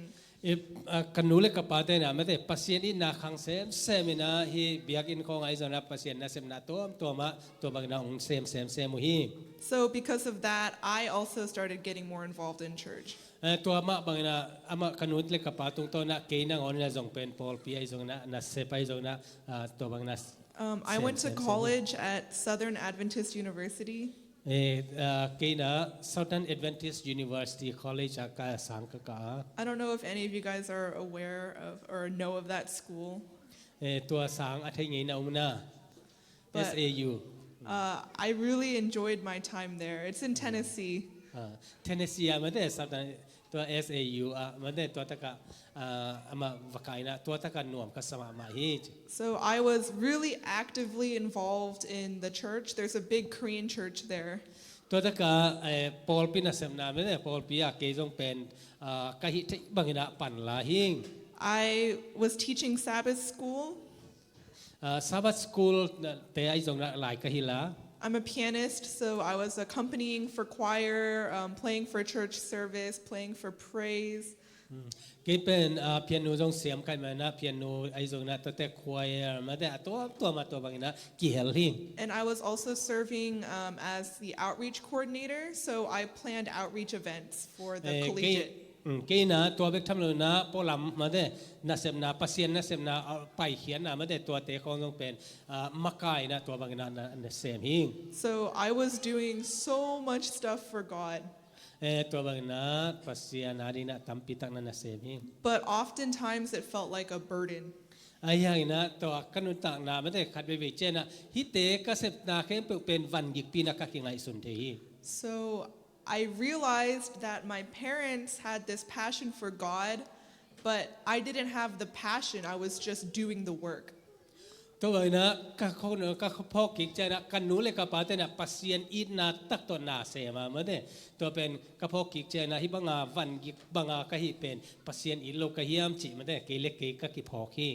กันนูเล็กกับป้าเตนะไม่แต่ปัสเซียนอินนาขังเซมินะฮีเบียกินของไอจนะปัสเซียนนะเซมนะตัวมาตัวบางนะองเซมมุฮี So because of that, I also started getting more involved in church. ตัวมาบางนะอามากันนูเล็กกับป้าตรงตัวนะเกย์นะงอนนะจงเป็นพอลปีไอจงนะเซปไอจงนะตัวบางนะ I went to college at Southern Adventist University. เกย์นะ Southern Adventist University College อากาสังกะ I don't know if any of you guys are aware of or know of that school. ตัวสังอัธยนะอุนะ SAU. I really enjoyed my time there. It's in Tennessee. Tennessee มาได้สัปดาห์ตัว SAU มาได้ตัวตะกะอามาวักไอนะตัวตะกะหน่วมกับสมามาฮี So I was really actively involved in the church. There's a big Korean church there. ตัวตะกะปอลปีนะเสมนาไม่ได้ปอลปีเกย์จงเป็นกะฮิทบางนะปั่นลาหิง I was teaching Sabbath school. Sabbath school แต่ไอจงนะหลายกะฮิลา I'm a pianist, so I was accompanying for choir, playing for church service, playing for praise. เกี่เป็นเปียโนจงเสียมกันมานะเปียโนไอจงนะตัวแต่ควายมาได้ตัวมาตัวบางนะกี่เฮลหิง And I was also serving as the outreach coordinator, so I planned outreach events for the collegiate. เกี่ยนะตัวเบกทำเลยนะพอลำมาได้นักเสมนาปัสเซียนนักเสมนาไปเขียนนะมาได้ตัวเตะของจงเป็นมักไก่นะตัวบางนะนักเสมหิง So I was doing so much stuff for God. ตัวบางนะปัสเซียนนาดีนะทำปิตักนักเสมหิง But oftentimes it felt like a burden. ไอ้ยังนะตัวกันุต่างนาไม่ได้ขัดไปเวเจนะฮิเตก็เสพนาเข้มเป็นวันยิกปีนักกิงไงสุนเที So I realized that my parents had this passion for God, but I didn't have the passion. I was just doing the work. ตัวนะก็พ่อกิจนะกันนู้เลยกับป้าแต่นะปัสเซียนอีนาตักตัวนาเสมาเมื่อเนี่ยตัวเป็นกับพ่อกิจนะฮิบังอาวันยิกบังอาก็ฮิเป็นปัสเซียนอีโลกฮิมจิเมื่อเนี่ยเกเล็กเกก็กิพอคี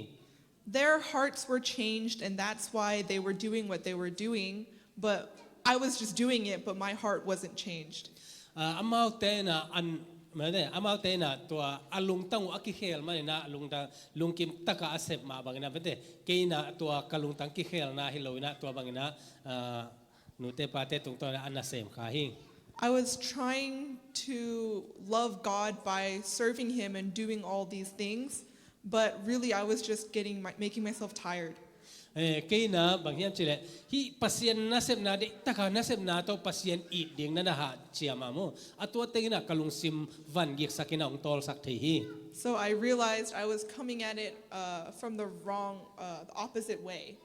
Their hearts were changed, and that's why they were doing what they were doing. But I was just doing it, but my heart wasn't changed. อามาเตนะอันเมื่อเนี่ยอามาเตนะตัวอาลุงตั้งอักขิเขลมาเนี่ยนะลุงกิมตะกะอาเสพมาบางนะเมื่อเนี่ยเกย์นะตัวกลุงตั้งกิเขลนะฮิโลนะตัวบางนะนูเตปาเตตรงตัวอันน่ะเสมขาหิง I was trying to love God by serving Him and doing all these things, but really I was just making myself tired. kaya na banghiam chile hi pasien na sep na de taka na sep na to pasien eat ding na ha chiama mo atwa tingna kalungsim van gik sakina ong tol sak the hi. So I realized I was coming at it from the the opposite way.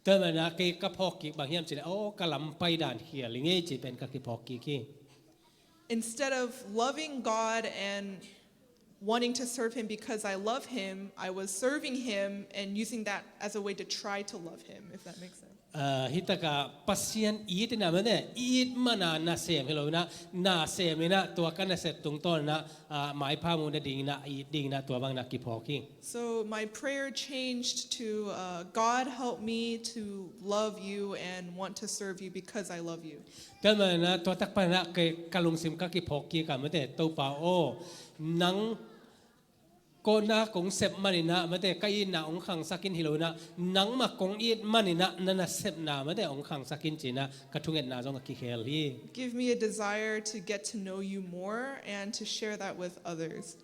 Tama na kay kapok banghiam chile kalampay dan hiya lingi chi pen ka kipok ki. Instead of loving God and wanting to serve him because I love him, I was serving him and using that as a way to try to love him, if that makes sense. Hitaka pasien eat na mane eat mana na sem hello na sem na tua kana set tung ton na mai pa mu na ding na tua bang na kipoki. So my prayer changed to God help me to love you and want to serve you because I love you. Tama na tua tak pa na kay kalungsim ka kipoki ka mate to pa nang ko na kung sep manina mate kai na ong khang sakin hilona nang ma kong it manina na sep na mate ong khang sakin china kathunget na jong ki khel hi. Give me a desire to get to know you more and to share that with others.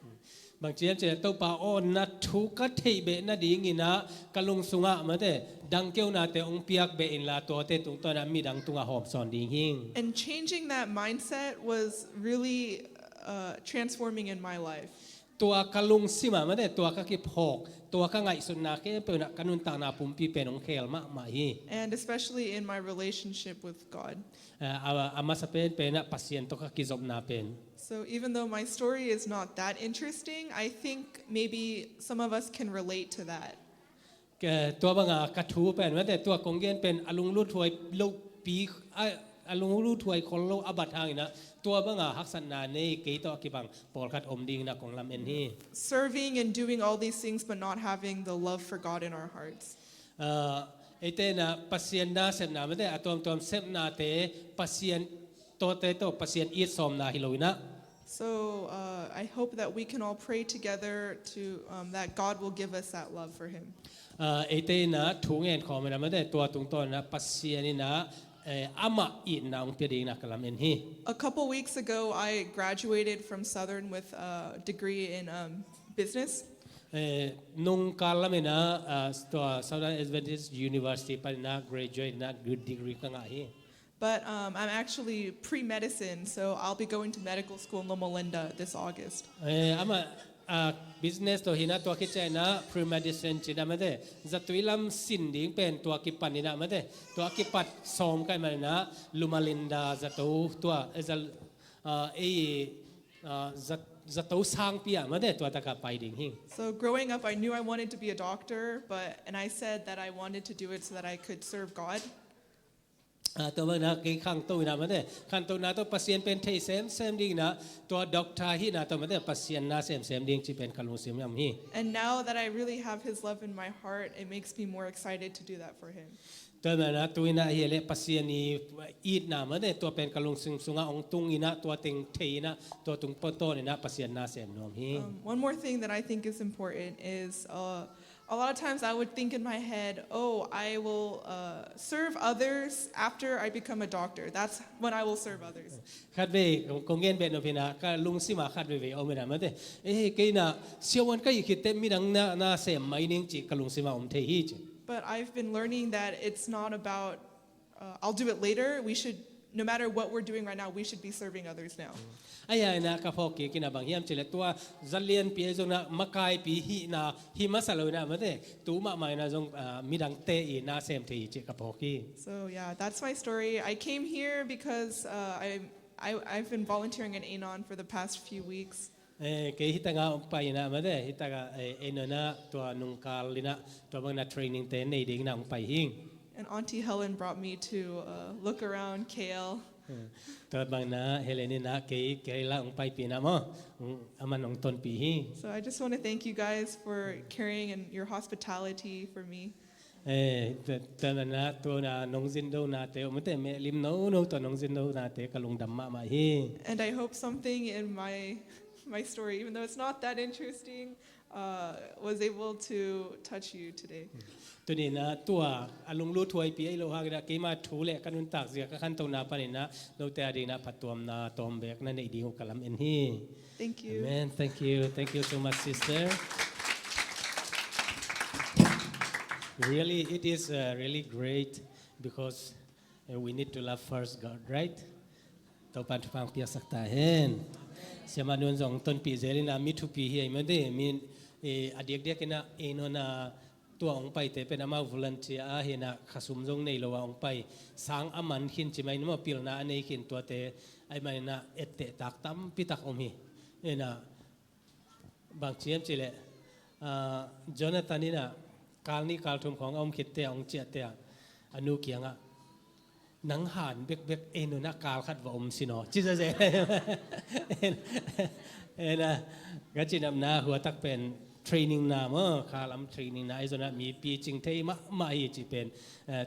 Bang chiam che to pa na thu ka thei be na ding ina kalung sunga mate dang keu na te ong piak be in la to te tung to na mi dang tunga hom son ding hing. And changing that mindset was really transforming in my life. Tua kalung sima mate tua ka ki phok tua ka ngai sun na ke pe na kanun ta na pum pi pe nong khel ma hi. And especially in my relationship with God. Ama sa pen pe na pasien to ka ki zob na pen. So even though my story is not that interesting, I think maybe some of us can relate to that. Ke tua banga ka thu pen mate tua konggen pen alung lu thoi lo pi alung lu thoi khol lo abat hang ina tua banga haksan na ne ke to ki bang pol khat om ding na kong lam en hi. Serving and doing all these things but not having the love for God in our hearts. Ete na pasien na sem na mate atom tom sem na te pasien to te to pasien it som na hiloina. So I hope that we can all pray together to that God will give us that love for him. Ete na thungen kho me na mate tua tung ton na pasien ni na ama it na ong pia ding na kalam en hi. A couple weeks ago I graduated from Southern with a degree in business. Nung kalam na Southern Adventist University pa na graduate na good degree ka nga hi. But I'm actually pre-medicine, so I'll be going to medical school in Loma Linda this August. Ama business to hina to kicha na pre-medicine china mate zatuilam sinding pen to kipan ina mate to kipat som kai mana Loma Linda zato to ezal zato sang pia mate to taka pai ding hi. So growing up I knew I wanted to be a doctor, and I said that I wanted to do it so that I could serve God. To na ke khang to na mate khang to na to pasien pen thei sem ding na to doctor hi na to mate pasien na sem ding chi pen kalung sim yam hi. And now that I really have his love in my heart, it makes me more excited to do that for him. To na tu ina hi le pasien ni eat na mate to pen kalung sim sunga ong tung ina to ting thei na to tung poto ni na pasien na sem nom hi. One more thing that I think is important is a lot of times I would think in my head, I will serve others after I become a doctor. That's when I will serve others. Khát về công gen bên nó cả lung xí mà khát về ông mình làm thế, cái na siêu quan cái gì thế mi đằng na xem mấy niên chỉ cả lung xí mà ông thấy hi chứ. But I've been learning that it's not about I'll do it later. No matter what we're doing right now, we should be serving others now. Ay na kapok kina bang hiam chile tua zalian pi zo na makai pi hi na hi masalo na mate tu ma mai na jong midang te I na sem the che kapok ki. So yeah, that's my story. I came here because I've been volunteering in Anon for the past few weeks. Ke hitanga pa ina mate hitaga eno na tua nung kal lina tua bang na training te nei ding na ong pai hing. And Auntie Helen brought me to look around KL. So I just want to thank you guys for caring and your hospitality for me. And I hope something in my story, even though it's not that interesting, was able to touch you today. Tuni na tua alung lu tuai pi lo ha ga ke ma thu le kanun tak zia ka khan to na pani na no te adi na patuam na tom bek na nei di ho kalam en hi. Thank you. Amen. Thank you so much, sister. Really, it is really great because we need to love first God, right? Tàu pan phang pia sakta hen. Siapa nun zong ton pi zelina mi tu pi hi ma de min adiak dia kena enona tua ong pai te pen ama volunteer a hena khasum zong nei lo ong pai sang aman khin chi mai no pil na nei khin tua te ai mai na ette tak tam pi tak om hi ena bang chiam chi le Jonathan ina kal ni kal thum khong om khit te ong chia te anu kianga nang han bek bek enona kal khat wa om sino chi za ze ena ga chinam na huwa tak pen training na mo khalam training na izona mi pi ching thei ma hi chi pen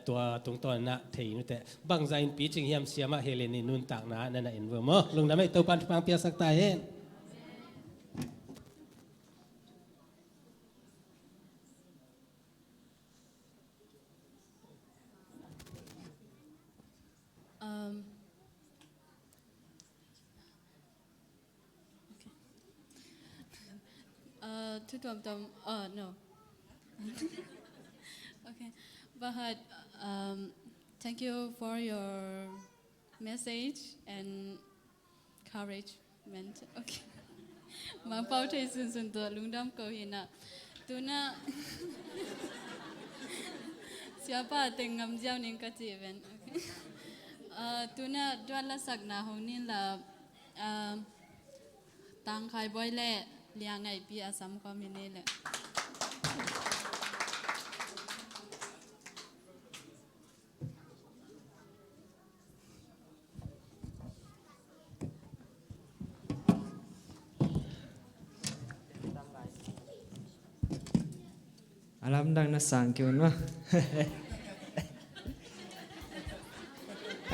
tua tung ton na thei nu te bang zain pi ching hiam siama heleni nun tak na na en wo mo lung na mai to pan pang pia sak ta hen To no. Okay, but thank you for your message and encouragement. Okay, ma pau thai sun to lungdam ko hina tuna siapa tengam jiao ning ka chi event. Okay, tuna dwan la sak na hong nin la tang khai boy le liang ngai pi asam ko mi ne le alam dang na sang kyun ma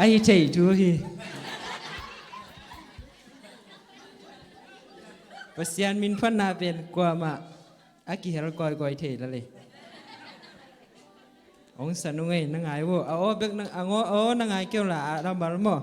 ai chei tu hi pasian min phan na pen kwa ma aki hel koi koi the la le ong sanu ngai na ngai wo a o bek na ango o na ngai kyo la ra bal mo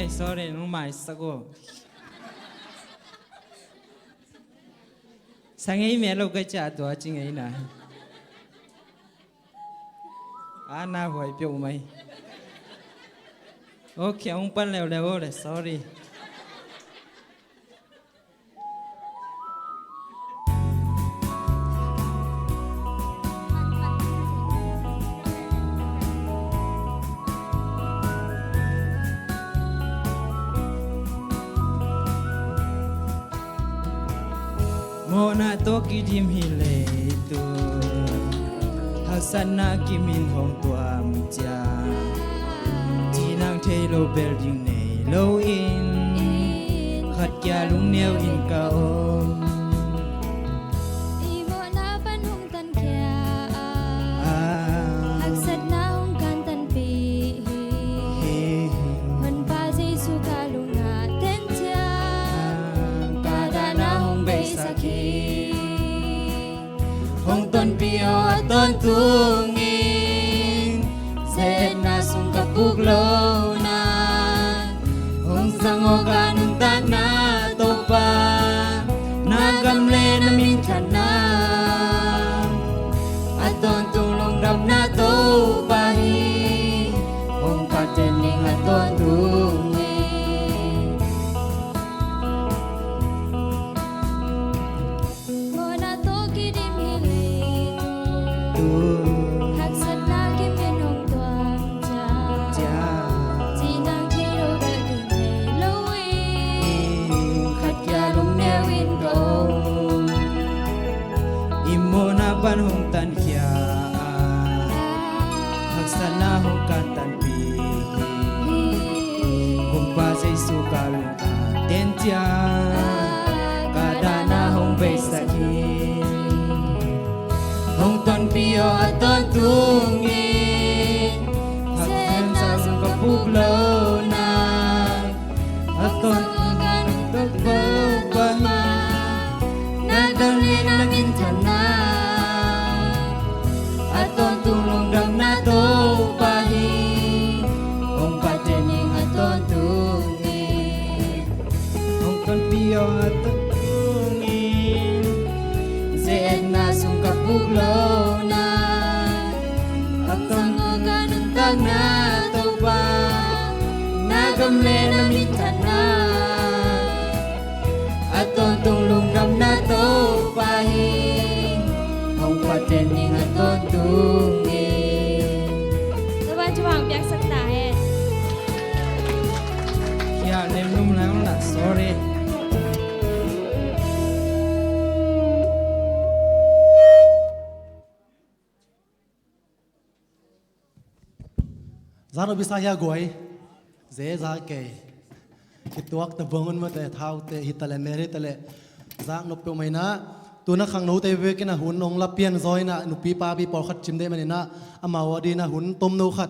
sorry no mai sago sangai me lo ka cha to ching ai na ana hoi pyo mai okay ong pan leo leo le sorry Mona toki dim hile tu Hasana kimin hong tuam cha Tinang thei lo building nei lo in Khat kya lung neo in ka om Ibo na pan hong tan kya Haksat na hong kan tan pi Man pa si suka lung na ten cha Kada na hong bay sakhi Hong ton pio ton tungin Sen na sung kapuk lo nung sango ka nung tana to pa nagamle na mintana aton tulong dam na to pahi kung patening aton tungi Mona to kidim hilit Haksat lagi minong tuang cha Tinang tiro gadune lowing Khat kya lung newin dong imo na panhong tan kya haksana hong katan pi kumpa say sukal ta tentia kada na hong beisaki hong ton pio aton tungi haksen sa sung kapuglo na aton tagpagpama nagalin na mintana aton tulong dam na to pahi kung patening aton tungi kung ton pio aton tungi seen na sung kapuglo na aton ganun tag na to pa nagamle na mintana aton tulong dam na to pahi kung patening aton tungi Tuan chuang biak sak ta he kya nem num lang la sorry Zano bisaya goy ze za ke kituak ta bangun ma te thau te hitale mere tale zak no pe mai na tu na khang no te ve ke na hun ong la pian zoi na nu pi pa bi por khat chim de mani na amawa di na hun tom no khat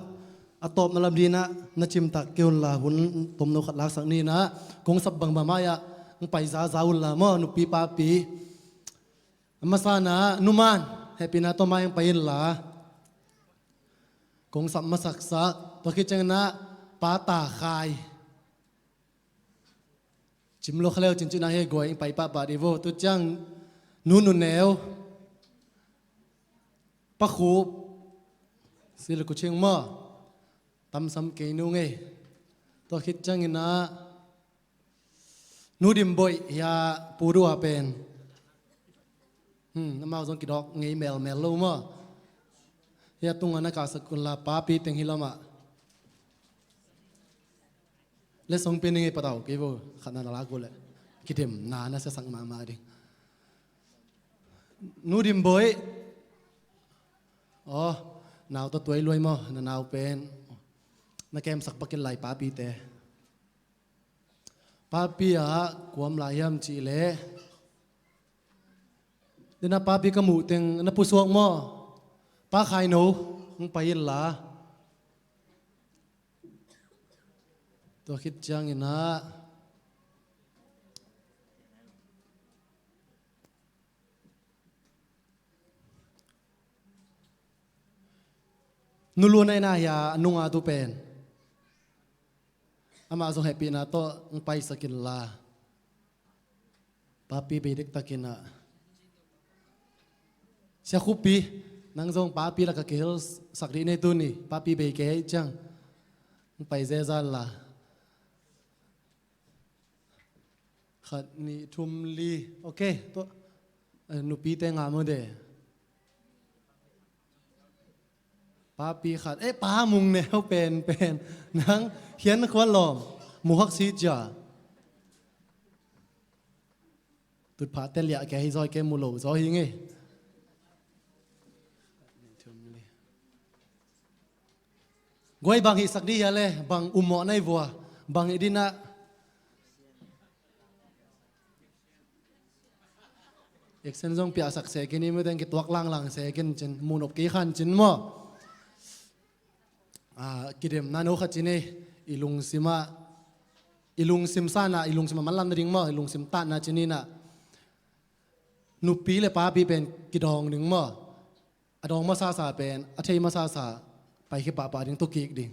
atop na lam di na na chim tak keun la hun tom no khat lak sak ni na kong sab bang ba maya ng pai za zaul la mo nu pi pa pi amasana numan happy na to mayang pain la kong sab masak sak to ki chang na pa ta khai chim lo khleo chin chin a he goi pai pa pa di vo tu chang nu nu neo pa khu sil ku ching ma tam sam ke nu nge to khit chang ina nu dim boy ya pu ru a pen na mau zong ki dok ngei mel mel lo ma ya tung ana ka sakun la pa pi teng hilama le song pe ninge patao ke vo khana la ko le kitem na na sa sang ma ma ding nu dim boy oh nào to tuai loi mo na nào pen na kem sak pakin lai pa pi te pa pi a kuam lai yam chi le dina pa pi ka mu teng na pu suak mo pa khai no ng pa yin la to khit chang ina nulunay na ya nunga tu pen ama zo happy na to ng pai sakin la papi bedik takina siya kupi nang zong papi la ka kel sakri ne tu ni papi be ke chang ng pai zezal la khat ni thum li okay to nu pi te nga mo deป้าปีขัดป้ามุงแนวเป็นนังเขียนควันหลอมมูฮักซีจ่าตุดผาเตลียแกฮิซอยแกมูโลซอยยังไงกวยบางฮิสักดีฮะเลยบางอุโมะในวัวบางอีดินะเอกเซนซงเปียสักเสกินี่ไม่ได้กิตวักล่างเสกินจนมูนบกีขันจินมั่วกิเดมนาโนขจินเนอิลุงซิมาอิลุงซิมซานะอิลุงซิมามันลันดิ่งมั่วอิลุงซิมตานะจินีนะนุปีเลป้าปีเป็นกิดองดิ่งมั่วอดองมาซาเป็นอเทยมาซาไปขี้ป่าดิ่งตุกิกดิ่ง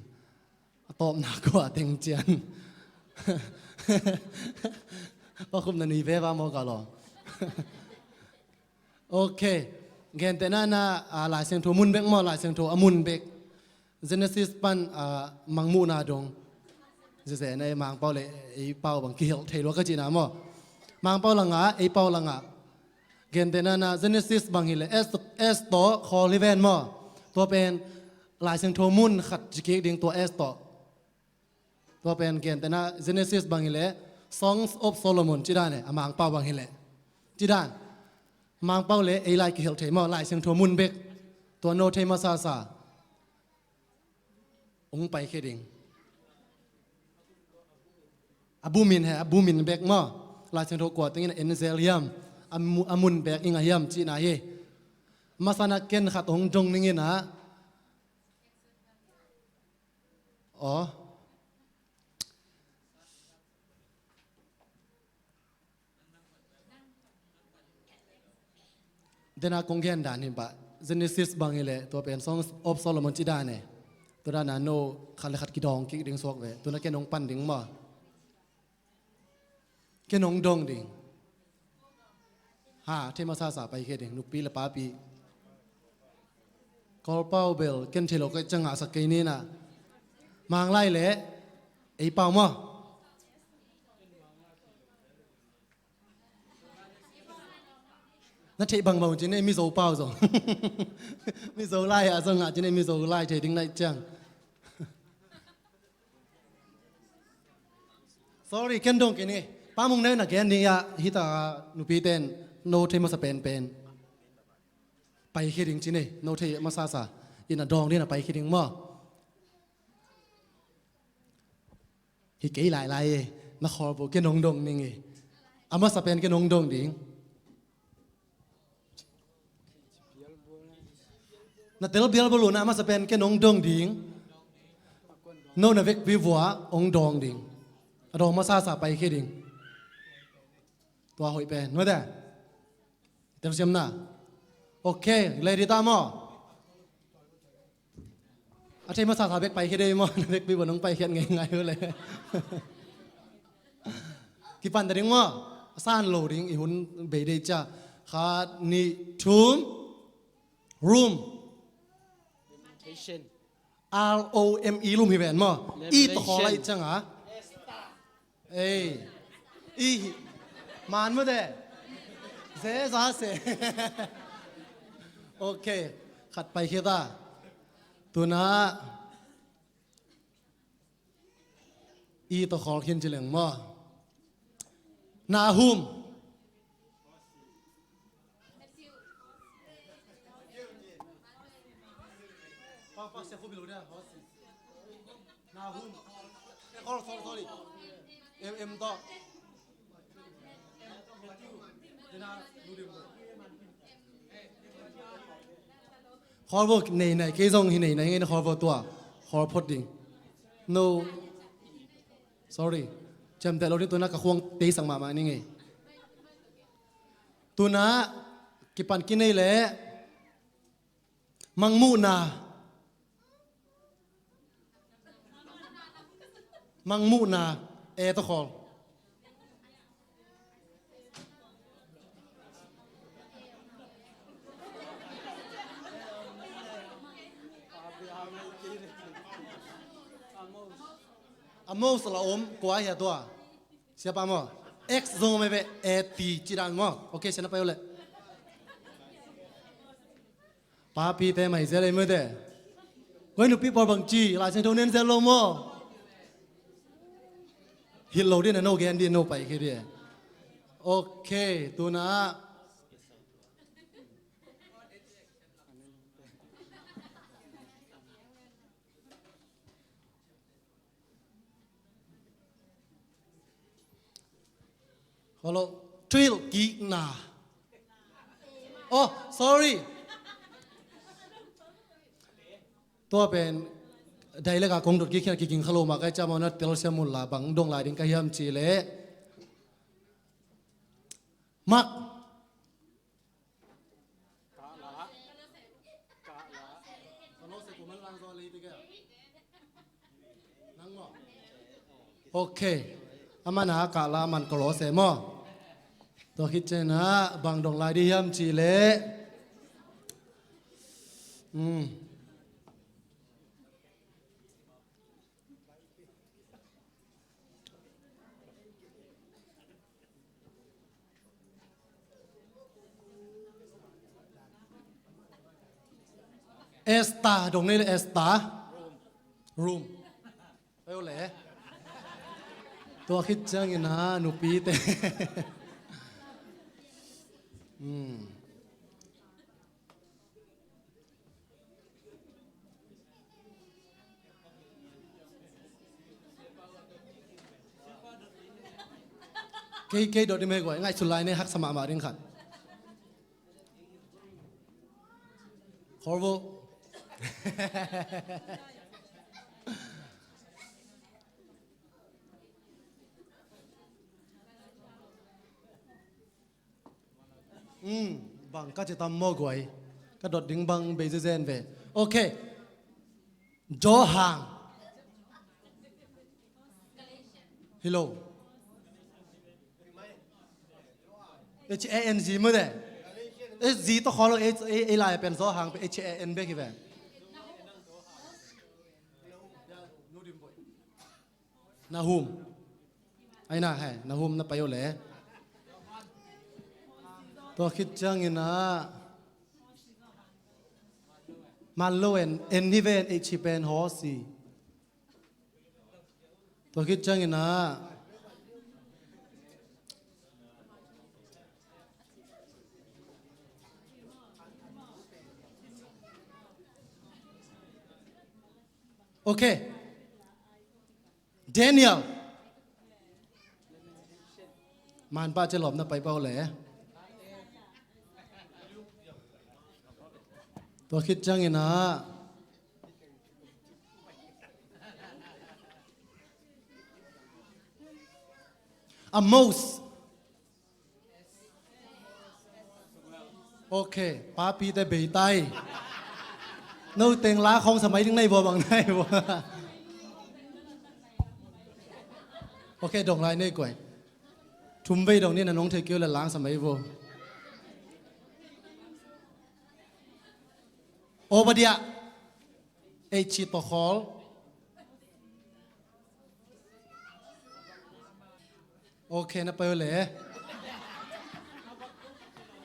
ตอบหนักกว่าเต็งเจียน พอคุมนันนี่เว้าโมกาลอโอเคเกนเตน่าน่าหลายเสียงโทมุนเบกมอหลายเสียงโทอมุนเบก Genesis ปันมังมูนาดงจะเสในมังเป้าเลยไอ้เป้าบางกิลเทโลก็จีน่ามอมังเป้าลังอ่ะไอ้เป้าลังอ่ะเกนเตน่าน่า Genesis บางฮิเลเอสโตคอลิเวนมอตัวเป็นหลายเสียงโทมุนขัดจิกิดิงตัวเอสโตตัวเป็นเกนเตน่า Genesis บางฮิเล Songs of Solomon จีด้านเนี่ยมังเป้าบางฮิเลจีด้านมังเป้าเลยไอ้ลายกิลเทมอหลายเสียงโทมุนเบกตัวโนเทมาซาซาองไปแค่ดิ่งอบูมินอบูมินเบกมาลายเส้นโทกวาดตั้งแต่เอ็นเซลียมอามุนเบกอิงอาฮิมจีน่าเฮมาสนักเกนขัดองจงนิ่งนะอ๋อเดน่าคงเห็นด่านนี่ปะ Genesis บางอย่างเลยตัวเป็น Songs of Solomon จีด้านเนี่ยตัวด้านนั้นโนขัดเลยขัดกิดองกิดิ่งสวกเวตัวนั้นแกนองปั้นดิ่งมาแกนองดงดิ่งเทมาซาสาไปแค่ดิ่งนุกปีละป้าปีกอลเป้าเบลเกนเทโลก็จังหาสักกี่นี่นะมางไล่เละไอ้เป้ามานั่นเทบังเบาจีนี่มีโซ่เป้าส่งมีโซ่ไล่อะส่งอ่ะจีนี่มีโซ่ไล่เทดิ่งไล่จัง sorry เกนดงกินี่ป้ามุงเนี่ยนะแกนี่อะฮิตานุปีเต้นโนเทมาสเปนเป็นไปคิดถึงจีนี่โนเทมาซาซาอินาดองนี่นะไปคิดถึงมั่วฮิเกยหลายนักขอบอกแกนงดงนี่ไงอามาสเปนแกนงดงดิ่งนัดเตลเบียลบอลูนะอามาสเปนแกนงดงดิ่งโนนาเวกวิวัวองดองดิ่งดองมาซาซาไปคิดถึงตัวหอยเป็นนู้นเด้เดี๋ยวเชื่อมนะโอเคเลยดีตามออาทิตย์มาสาธาเบกไปแค่ได้มั้งเบกไปบนน้องไปแค่ไงเลยกี่ปันแต่ดิ้งมั้งซ่านโหลดิ้งอีหุ่นเบย์ได้จ้าขาดนี่ทูม room ROME room ฮิเวนมั้งอีตัวอะไรจังอ่ะเอ้ยอีมานมั้งเด้เสียซะเสียโอเคขัดไปแค่ตาตัวน่ะอีตัวขอเขียนเฉลิงมั้งนาฮุมนาฮุมsorry M ต่อขอบอกในเกจงที่ในเงินขอบอกตัวขอพอดดิ้ง no sorry จำแต่เราที่ตัวนักควงตีสังมานี่ไงตัวน่ะกิปันกินนี่แหละมังมูนาตัวขออโมสละอมกว่าเหี้ยตัวเสียปะมั้ง X Zomi be AT จีรันมั้งโอเคฉันไปเลยป้าปีเต้ไม่เสียเลยมั้งเด้วันนี้พี่ปอบังจีลายเส้นโทนเน้นเซลล์มั้งฮิลโลดี้นะโนแกนดี้โนไปแค่เดียโอเคตัวน่ะฮัลโหลทริลกีนาโอ้ sorry ตัวเป็นได้เล็กกงดุดกี่แค่กินขลุ่มมาใกล้จะมานัดเตลเซียมุลลาบังดงลายดิ้งกายามจีเล่มักโอเค อามันหากาลามันกลอเสมอตัวคิดเจนะบางดงลายดียมจีเล่เอสตาดงนี้เลยเอสตารูมเอ้าเลยตัวคิดจังยินะหนูปีเตเคโดดได้ไหมก่อนง่ายสุดเลยเนี่ยฮักสมามาเรื่องขัดขอรู้บางก็จะทำโม่กวยก็โดดดึงบางเบย์เซนเวโอเคโจฮังฮัลโหลHANG มั้งเด้Z ต้องขอเราA ลายเป็นโจฮังเป็น HAN เบกี่แบบนาฮุมไอ้น่าให้นาฮุมน่าไปอยู่เลยตัวคิดจังยินะมันโลเอ็นที่เป็นชิเป็นฮอสีตัวคิดจังยินะโอเคเดนิเอลมันป้าจะหลบน่าไปเปล่าเลยตัวคิดจังยินะอะโมสโอเคป้าปีแต่เบยไตนู่นเต็งล้าของสมัยถึงในบัวบางในบัวโอเคดงไรนี่ก่อยทุ่มไปดงนี่นะน้องเทเกียวและล้างสมัยบัวโอบดียเอชิตอคอลโอเคนะไปเลย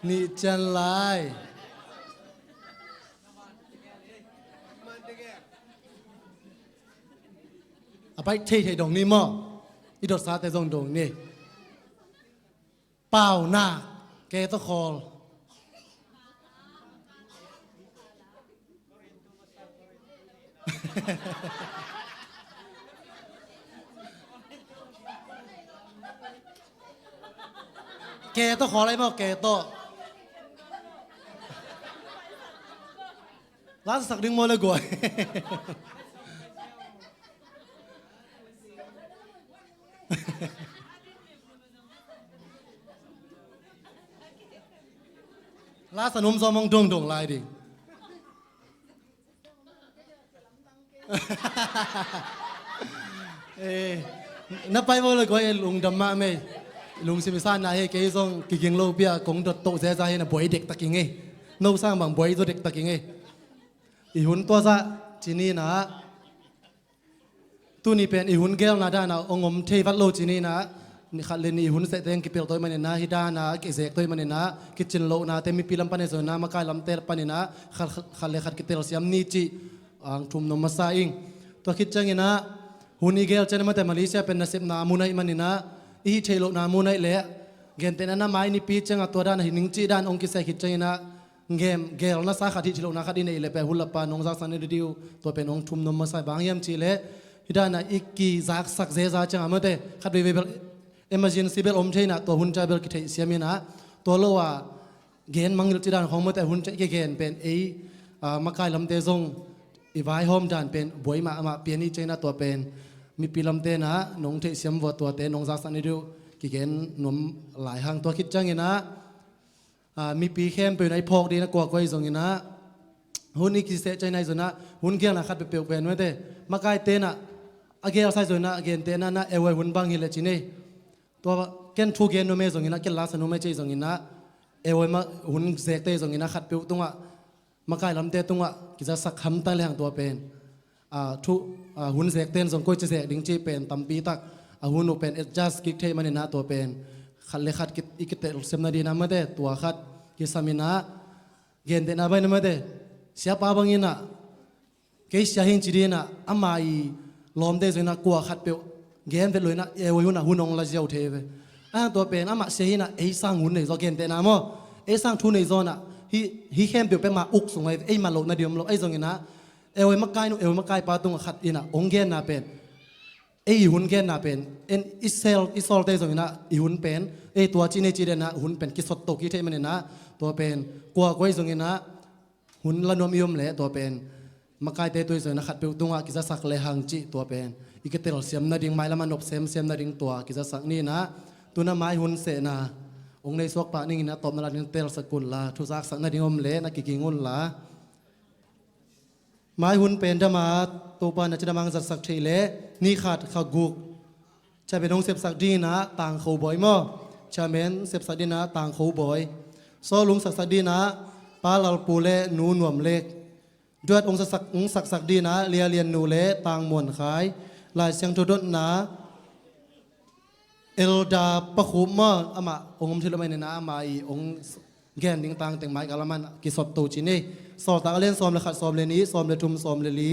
นี่จันไลอาไปเทดงนี่มั้งอีดอดซาแต่ตรงดงนี่เปล่าหน้าเกตอคอลแกต้องขออะไรบ้างแกต้องร้านสักดึงมาเลยก่อนร้านสนุมซอมองดงลายดินับไปว่าเลยก็ลุงดำมาไม่ลุงสิมิสานนายเกยซงกิกิงโลเบียกงดโตเสียใจนะบ่อยเด็กตะกิงเงนู่สร้างบางบ่อยตัวเด็กตะกิงเงอีหุ่นตัวซะจีนี่นะตัวนี้เป็นอีหุ่นเกลนาดานะองมเทวัดโลจีนี่นะนี่ขัดเลนอีหุ่นเสด็จกิเปลตัวมันนะฮิดานะกิเซกตัวมันนะกิจินโลนะเตมีพิลัมปันเนโซนะมาไกลลำเตลปันนะขัดเลขัดกิเตลเสียมนี่จีอังทุ่มนมมาซาอิงตัวคิดจังนะหุ่นอีเกลเจนมาแต่มาเลเซียเป็นนักสิบนามุนัยมันนะอีเทโลนามุนัยเละเกนเตนันนะไม้นี่ปีจังตัวด้านหินิงจีด้านองกิเซคิดจังนะเกลนะสาขาที่เทโลนาขัดอินเอเลเปหุลปานองซักสันนิดิวตัวเป็นองทุ่มนมมาซาบางยามจีเละฮิดานะอีกีซักสักเซซาจังอามาเตขัดเวเบลemergency bel om theina to hun cha bel ki thei siamina to lowa gen mangil chi dan khong ma te hun cha ke gen pen ei makai lam te zong i vai hom dan pen boi ma ma pian ni chaina to pen mi pilam te na nong thei siam wo to te nong za san ni du ki gen nom lai hang to khit chang ina mi pi khem pe nai phok di na kwa koi zong ina hun ni ki se chaina zona hun gyang na khat pe pe pen we te makai te na agel sai zona again te na na ewe hun bang hi le chi nei ตัวเกนทูเกนโนเมซงอินะเกนลาสโนเมเจซงอินะเอวมาหุ่นเซกเตซงอินะขัดเปียวตรงอ่ะมาไกลลำเตตรงอ่ะกิจะสักคำตั้งแรงตัวเป็นทุหุ่นเซกเตนสงกุยจะเสกดิ้งจีเป็นตัมปีตักหุ่นเป็น adjust กิกเทมันเนี่ยนะตัวเป็นขัดเลขัดกิจอีกเตลเซมนาดีนะมาเดตัวขัดกิสามินะเกนเตนะไปนะมาเดเสียป้าบังอินะเกยเสียหินจีดีนะอามาอีลอมเดซนะกลัวขัดเปียวเกนเตลอยนะเอวหุ่นหุ่นองละเจ้าเทเวตัวเป็นอามาเสียหินะเอซังหุ่นในโซเกนเตนะมั้งเอซังทุนในโซนะฮีเข้มเปียวเป็นมาอุกส่งไอ้มาโลนาเดียมโลไอ้ส่งอินะเอวมาไกลนูเอวมาไกลปาตุงขัดอินะองเกนน่ะเป็นไอ้หุ่นเกนน่ะเป็นเอ็นอิสซอลเตส่งอินะอีหุ่นเป็นไอ้ตัวจีเนจีเดนะหุ่นเป็นกิสตโตกิเทมันนะตัวเป็นกลัวก้อยส่งอินะหุ่นละนวมยมเละตัวเป็นมาไกลเตตัวส่งนะขัดเปียวตุงกิจะสักเลหังจีตัวเป็นอีกเตลเสียมนาดิ่งไม้ละมันนบเสียมนาดิ่งตัวกิจะสักนี่นะตัวน้ำไม้หุ่นเสนาองในสวกปะนี่นะตบนาดิ่งเตลสกุลละทุสักสักนาดิ่งอมเละนักกิงุนละไม้หุ่นเป็นจะมาตัวปานจะมังจัดสักทีเละนี่ขาดขากุกจะเป็นองเสพสักดีนะต่างเขาบ่อยมั้งจะเป็นเสพสักดีนะต่างเขาบ่อยโซลุงสักดีนะปาลลปูเล่นูนวมเล็กด้วยองสักดีนะเลียนนูเละต่างมวนขายลายเสียงทุดนะเอลดาปะขุมมั้งอามาองค์ที่เราไม่เนนะอามาอีองแกนดิ้งต่างแต่งไม้กะละมันกิสอบตูจีนี่สอบตากเล่นสอบเลยขัดสอบเลยนี้สอบเลยทุ่มสอบเลยลี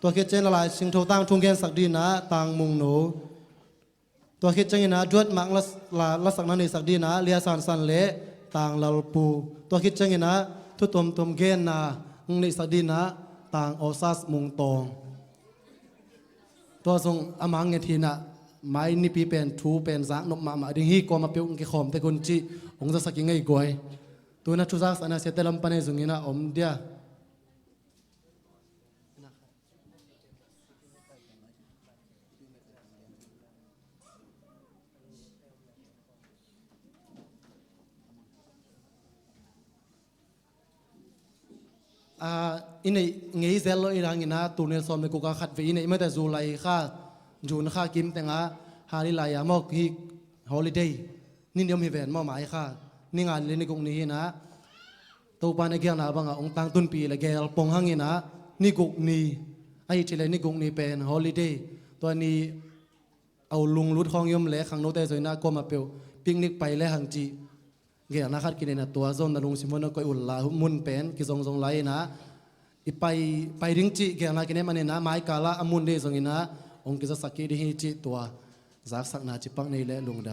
ตัวคิดเจนละลายชิงโทตั้งทุ่งแกนสักดีนะต่างมุงหนูตัวคิดเจนนะจวดมังละสักนั้นในสักดีนะเลียสันเละต่างลาปูตัวคิดเจนนะทุตมเกนนะในสักดีนะต่างออซัสมุงตองตัวทรงอามังเงทีนะไม้นิปีเป็นทูเป็นสักนกมาดิ้งฮีก็มาเปียวกิขอมแต่คนจีองจะสักยังไงก้อยตัวนั้นทุกสักอันนั้นเสตลำปันในสุงินะอมเดียอินในเงี้ยเซลล์อีรังอินะตัวเนี่ยสอมในกุกขัดไว้อินในไม่แต่จูไลค่ะจูนค่ะกิมแต่งะฮาริลายามอกฮีฮอลิเดย์นี่เดียวมีแหวนมอหมายค่ะนี่งานเล่นในกรุงนี้นะตัวปานในเกียงนาบังองตังตุนปีละเกลปงหังอินะนี่กุกนี้ไอ้ที่เลยนี่กุกนี้เป็นฮอลิเดย์ตัวนี้เอาลุงรุดห้องยมเละขังโนเตสวยนะก็มาเปียวปิกนิกไปและหังจีเกี่ยนักขัดกินในตัวโซนนลุงสิมอนก็อุ่นละมุนเป็นกิทรงไหลนะอีไปริงจีเกี่ยนักกินในมันนะไม้กาละอมุนเดสงินะองกิจะสักกี่ดีจีตัวสักนาจิปังในเละลุงดำ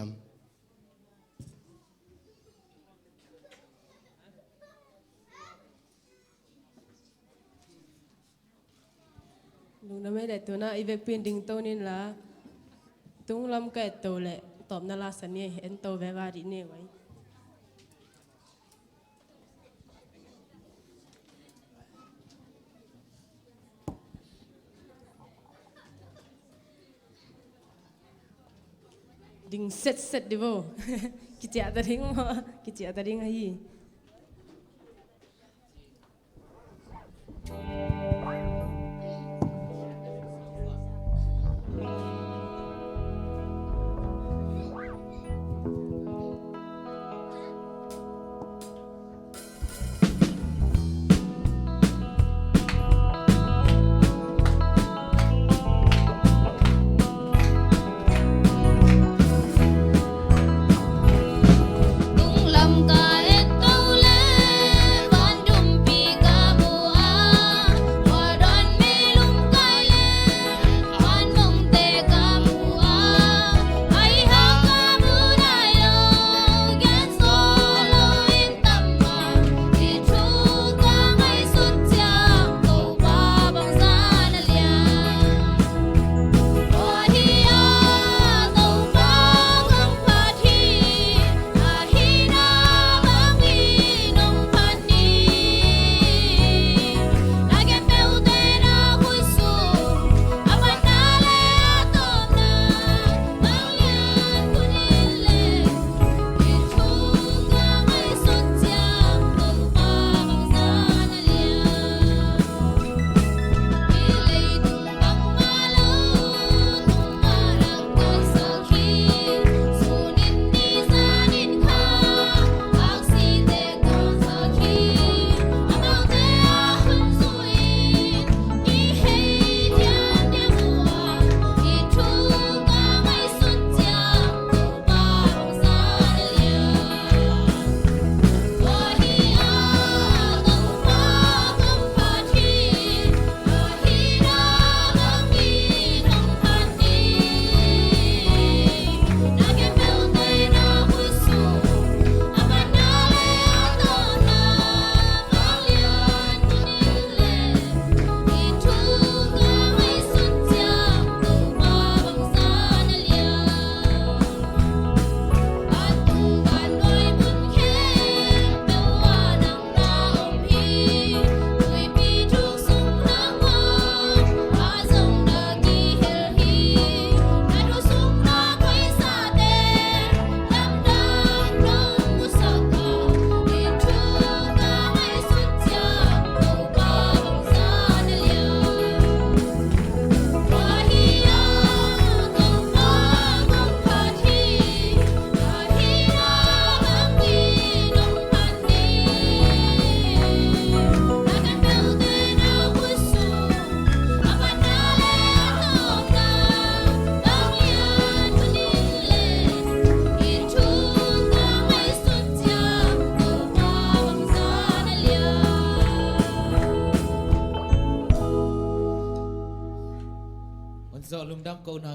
ลุงน้ำไม่ได้ตัวน่ะอีเวกเปลี่ยนดิ่งโตนี่ละตุ้งลำไก่โตแหละตอบนาลาสันเนี่ยเห็นโตแบบว่าดีเนี่ยไว้ดิ่งเสร็จดิโบกิจตาดิ้งมากิจตาดิ้งให้tung lâm ca et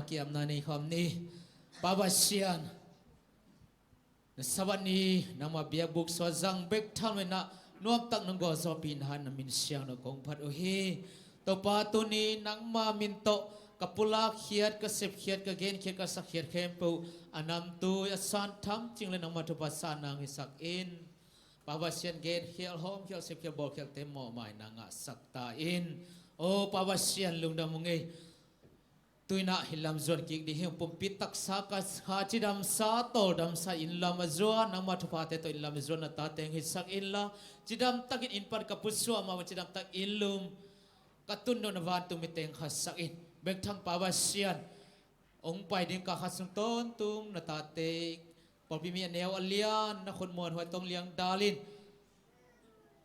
เกียมนาในคำนี้ปาบาเชียนสวัสดีนำมาเบียบุกสวจังเบกทันเวนะนวมตักนังกอซอปินหันนมินเชียงนกงพัดโอเฮตัวปาตุนีนังมามินโตกับปุลาเขียดกับเสพเขียดกับเกณฑ์เขียดกับสักเขียดเข้มปูอันนำตัวยสานทำจึงเลยนังมาทุบสานนางหิสักอินปาบาเชียนเกณฑ์เขียดหอมเขียดเสพเขียดบอกเขียดเต็มหม้อหมายนางสักตาอินโอ้ปาบาเชียนลุงดำมุงเอตุยน่าหิลำจวนกิกดิเฮงปุ่มปิตักสากัสหาจิดำสาโตดำสาอินลำจวนนังมาทุบาเตโตอินลำจวนนัตตาเตงหิสักอินละจิดำตักอินปัดกับปุษวมาวันจิดำตักอินลุมกตุนโดนวันตุมิเตงขัสสักอินเบกทังปาวาเชียนองไปดิมกาขัสงต้นตุงนัตตาเตงปอบิมีเนวอเลียนนักคนมวลหัวตรงเลียงดาลิน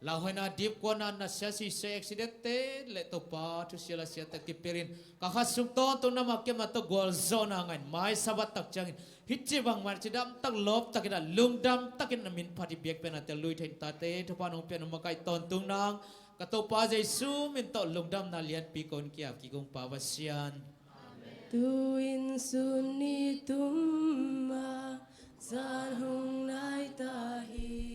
ลาหอยนาดิบกว่านั้นนัสซีเซอ็กซิเดตเตเลตปาทุเสียละเสียตะกิเปรินกาขัสงต้นตุงนามาเกมาตะกวลโซนางันไม้สวัสตักจังฮิจิบังมันจิดำตักลบตักกินลุงดำตักกินมินพาดิเบียกเป็นอัตลุยเทนตาเตทุพานองเปียนมาไกต้นตุงนางกะโตปาเจซูมินโตลุงดำนาเลียนปีกอนเกียบกิกงปาวาเชียนTuin suni tumma san hung nai tahi